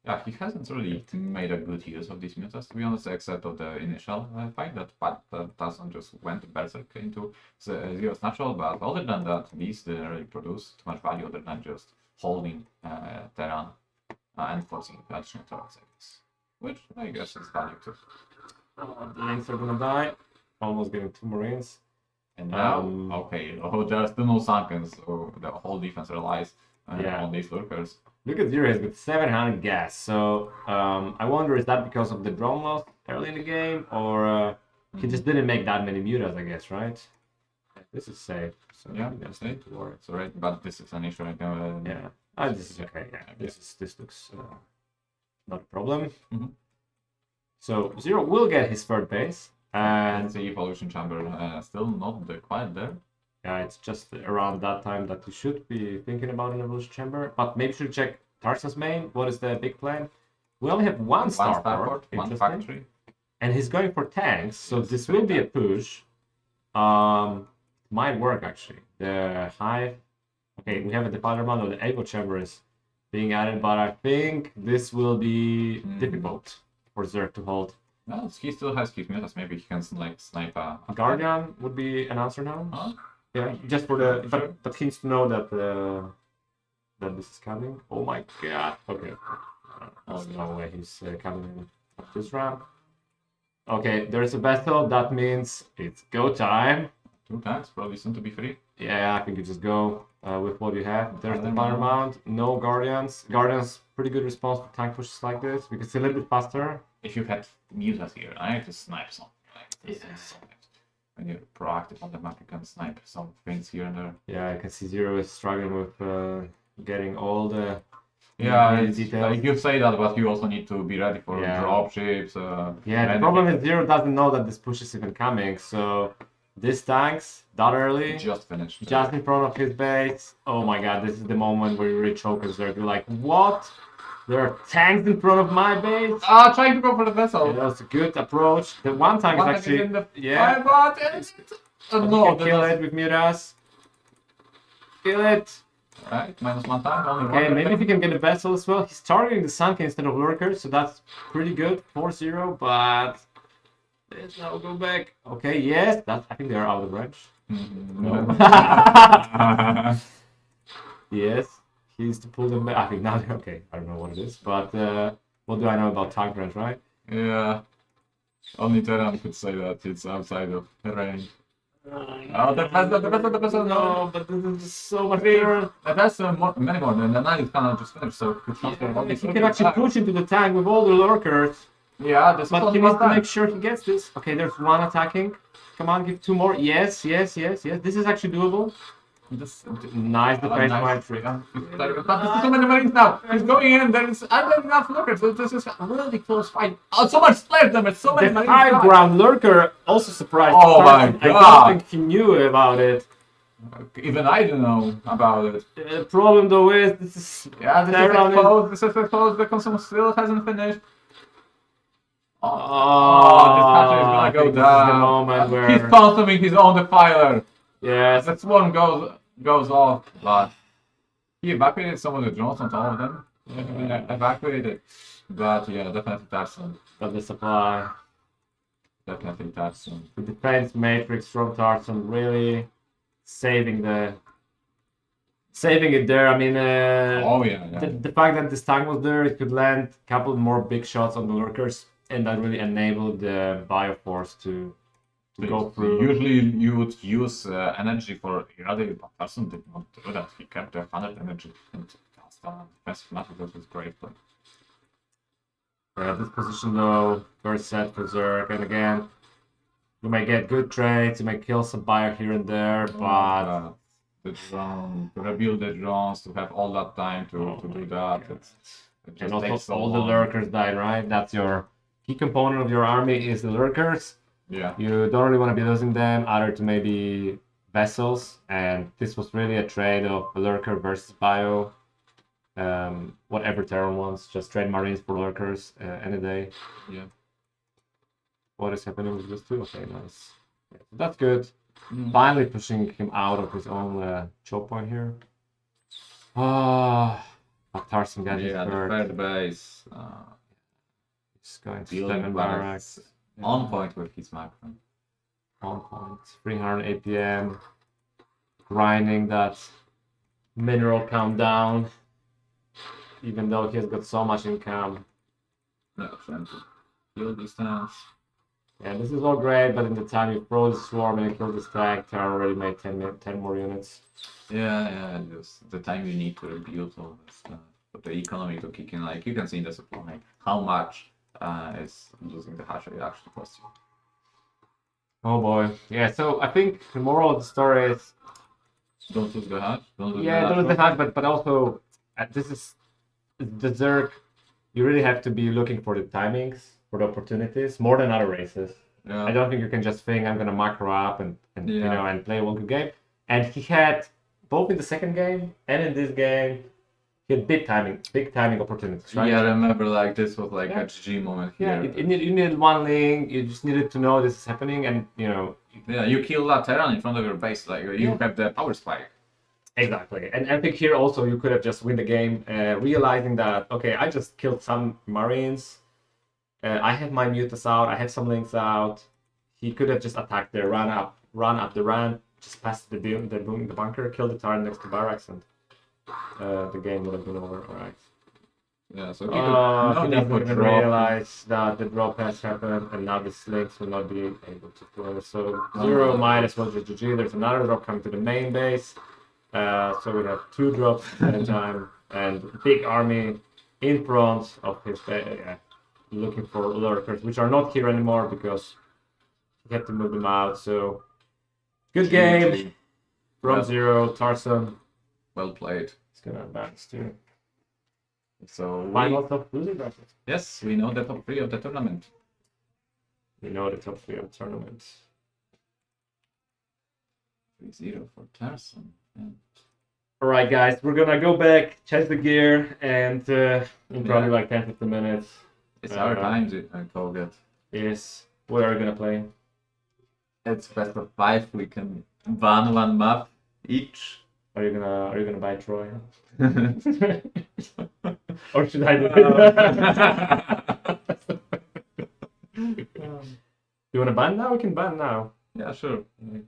Yeah, he hasn't really made a good use of these mutas, to be honest, except of the initial fight that Tarson just went berserk into Zero's natural, but other than that, these didn't really produce too much value other than just holding Terran and forcing additional turrets, I guess. Which I guess is value too. The links are gonna die, almost getting 2 Marines. And now, okay, there's still no sunkens, so the whole defense relies on these lurkers. Look at Zero, he's got 700 gas, so I wonder is that because of the drone loss early in the game, or he just didn't make that many mutas, I guess, right? This is safe, so Yeah, that's safe. not to worry. It's alright, but this is an issue right now. Yeah, this is okay. Yeah, this looks not a problem. Mhm. So Zero will get his third base, And and the evolution chamber still not quite there. yeah, it's just around that time that you should be thinking about an evolution chamber. But maybe you should check Tarson's main. What is the big plan? We only have one starport, one interesting, factory. and he's going for tanks. So Yes, this very will be a push. Might work actually. The hive. Okay, we have a defiler bundle. The evo chamber is being added, but I think this will be difficult for Zerk to hold. Well, he still has his mutas. Maybe he can like snipe a Guardian would be an answer now. Huh? Yeah, just for the Sure. but he needs to know that that this is coming. Oh my god. Okay. There's no way he's coming up this ramp. Okay, there's a battle. That means it's go time. 2 tanks, probably soon to be 3. Yeah, I think you just go with what you have. There's the fire mount, no guardians. Guardians, pretty good response for tank pushes like this because it's a little bit faster. If you had mutas here, I have to snipe something. Like this. Yeah. When you're proactive on the map, you can snipe some things here and there. Yeah, I can see Zero is struggling with getting all the Yeah, really it's, details. like you say that, but you also need to be ready for Yeah. dropships. Yeah, the problem is Zero doesn't know that this push is even coming, so this tanks that early, just finished. just in front of his base. Oh my god, this is the moment where you really choke as Zerg. You're like, what? There are tanks in front of my base? Trying to go for the vessel. Yeah, that's a good approach. The one tank is actually... in the yeah. but No, you can kill it with Miras. Kill it. Right, -1 tank, only Okay, one. maybe if he can get a vessel as well. He's targeting the Sunken instead of Lurkers, so that's pretty good. 4-0, but let's now go back. Okay, yes, that I think they are out of range. No. Yes, he's to pull them back. I think now they're okay. I don't know what it is, but what do I know about tank range, right? Yeah. Only Terran could say that it's outside of the range. Oh, the vessel, No, but this is just so much better. That's many more than the knight cannot just finish, so could transfer all He these can actually push into the tank with all the lurkers, Yeah, this but he needs to make sure he gets this. Okay, there's one attacking. Come on, give 2 more. Yes, yes, yes, yes. This is actually doable. Nice defense, my trick. But there's so many marines now. He's going in. There is not enough lurkers. So this is a really close fight. Oh, so much splash damage. So many The marines. high ground lurker also surprised. Oh my Tarson. I God. don't think he knew about it. Even I don't know about it. The problem though is this is Yeah, this Terran is exposed. This is exposed. The consumer still hasn't finished. this hatcher is gonna go This is the down. moment where He's consuming his own defiler. yes, That swarm goes off, but he evacuated some of the drones, not all of them. Evacuated, but yeah, definitely Tarson. got the supply. Definitely Tarson. The defense matrix from Tarson really saving it there. I mean, Oh yeah, yeah. the fact that this tank was there, it could land a couple more big shots on the lurkers, and that really enabled the Bioforce to go through. Usually you would use energy for irradiate, but Tarson did not do that. He kept the 100 energy and cast on defensive matter. That was great. But This position though, very set for Zerg, and again, you may get good trades, you may kill some buyer here and there, but the drone, to rebuild the drones, to have all that time to do that, it and just also takes so all the long. lurkers died, right? That's your key component of your army is the lurkers. Yeah. You don't really want to be losing them either to maybe vessels, and this was really a trade of lurker versus bio. Whatever Terran wants, just trade marines for lurkers any day. Yeah. What is happening with this too? Okay, nice. Yeah, so that's good. Mm. Finally pushing him out of his own choke point here. But Tarson got his Yeah, the third. third base. He's going to Building 7 barracks. barracks. On point with his macro. On point. 300 APM. Grinding that mineral count down. Even though he has got so much income. Yeah, trying to kill distance. Yeah, this is all great, but in the time you throw the swarm and you kill this tag, Taro already made 10 more units. Yeah, just the time you need to rebuild all this stuff. But the economy to kick in, like you can see in the supply, how much is losing the hash rate actually cost you. Oh boy. Yeah, so I think the moral of the story is Don't lose the hash. Don't lose yeah, the there was the hash. hack, but also this is the Zerg. You really have to be looking for the timings, for the opportunities, more than other races. Yeah. I don't think you can just think I'm gonna macro up and you Yeah. know and play one good game. And he had both in the second game and in this game, he had big timing opportunities, right? Yeah, I remember like this was like Yeah. a GG moment Yeah, here. you needed one link. You just needed to know this is happening, and you know Yeah, you kill that Terran in front of your base, like you Yeah. have the power spike. exactly. And I think here also you could have just win the game, realizing that okay, I just killed some Marines. I have my mutas out. I have some links out. He could have just attacked there, run up the ramp, just past the bunker, kill the turret next to barracks, and the game would have been over. All right. Yeah, so He no need doesn't for even drop. realize that the drop has happened and now the slings will not be able to play. So Zero might as well just GG. There's another drop coming to the main base. So we have 2 drops at a time and big army in front of his looking for lurkers, which are not here anymore because he had to move them out. So good game from Well- Zero. Tarson Well played. is gonna advance to So finals of losing bracket. yes, we know the top 3 of the tournament. We know the top 3 of the tournament. 3-0 for Tarson. Yeah. All right, guys, we're gonna go back, check the gear, and in probably like 10-15 minutes, It's our time to kogeT. is what are we gonna play? It's best of 5. We can ban 1 map each. Are you gonna buy Troy? Or should I do it? You wanna ban now? We can ban now. Yeah, sure. You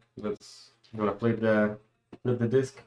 wanna flip the disc?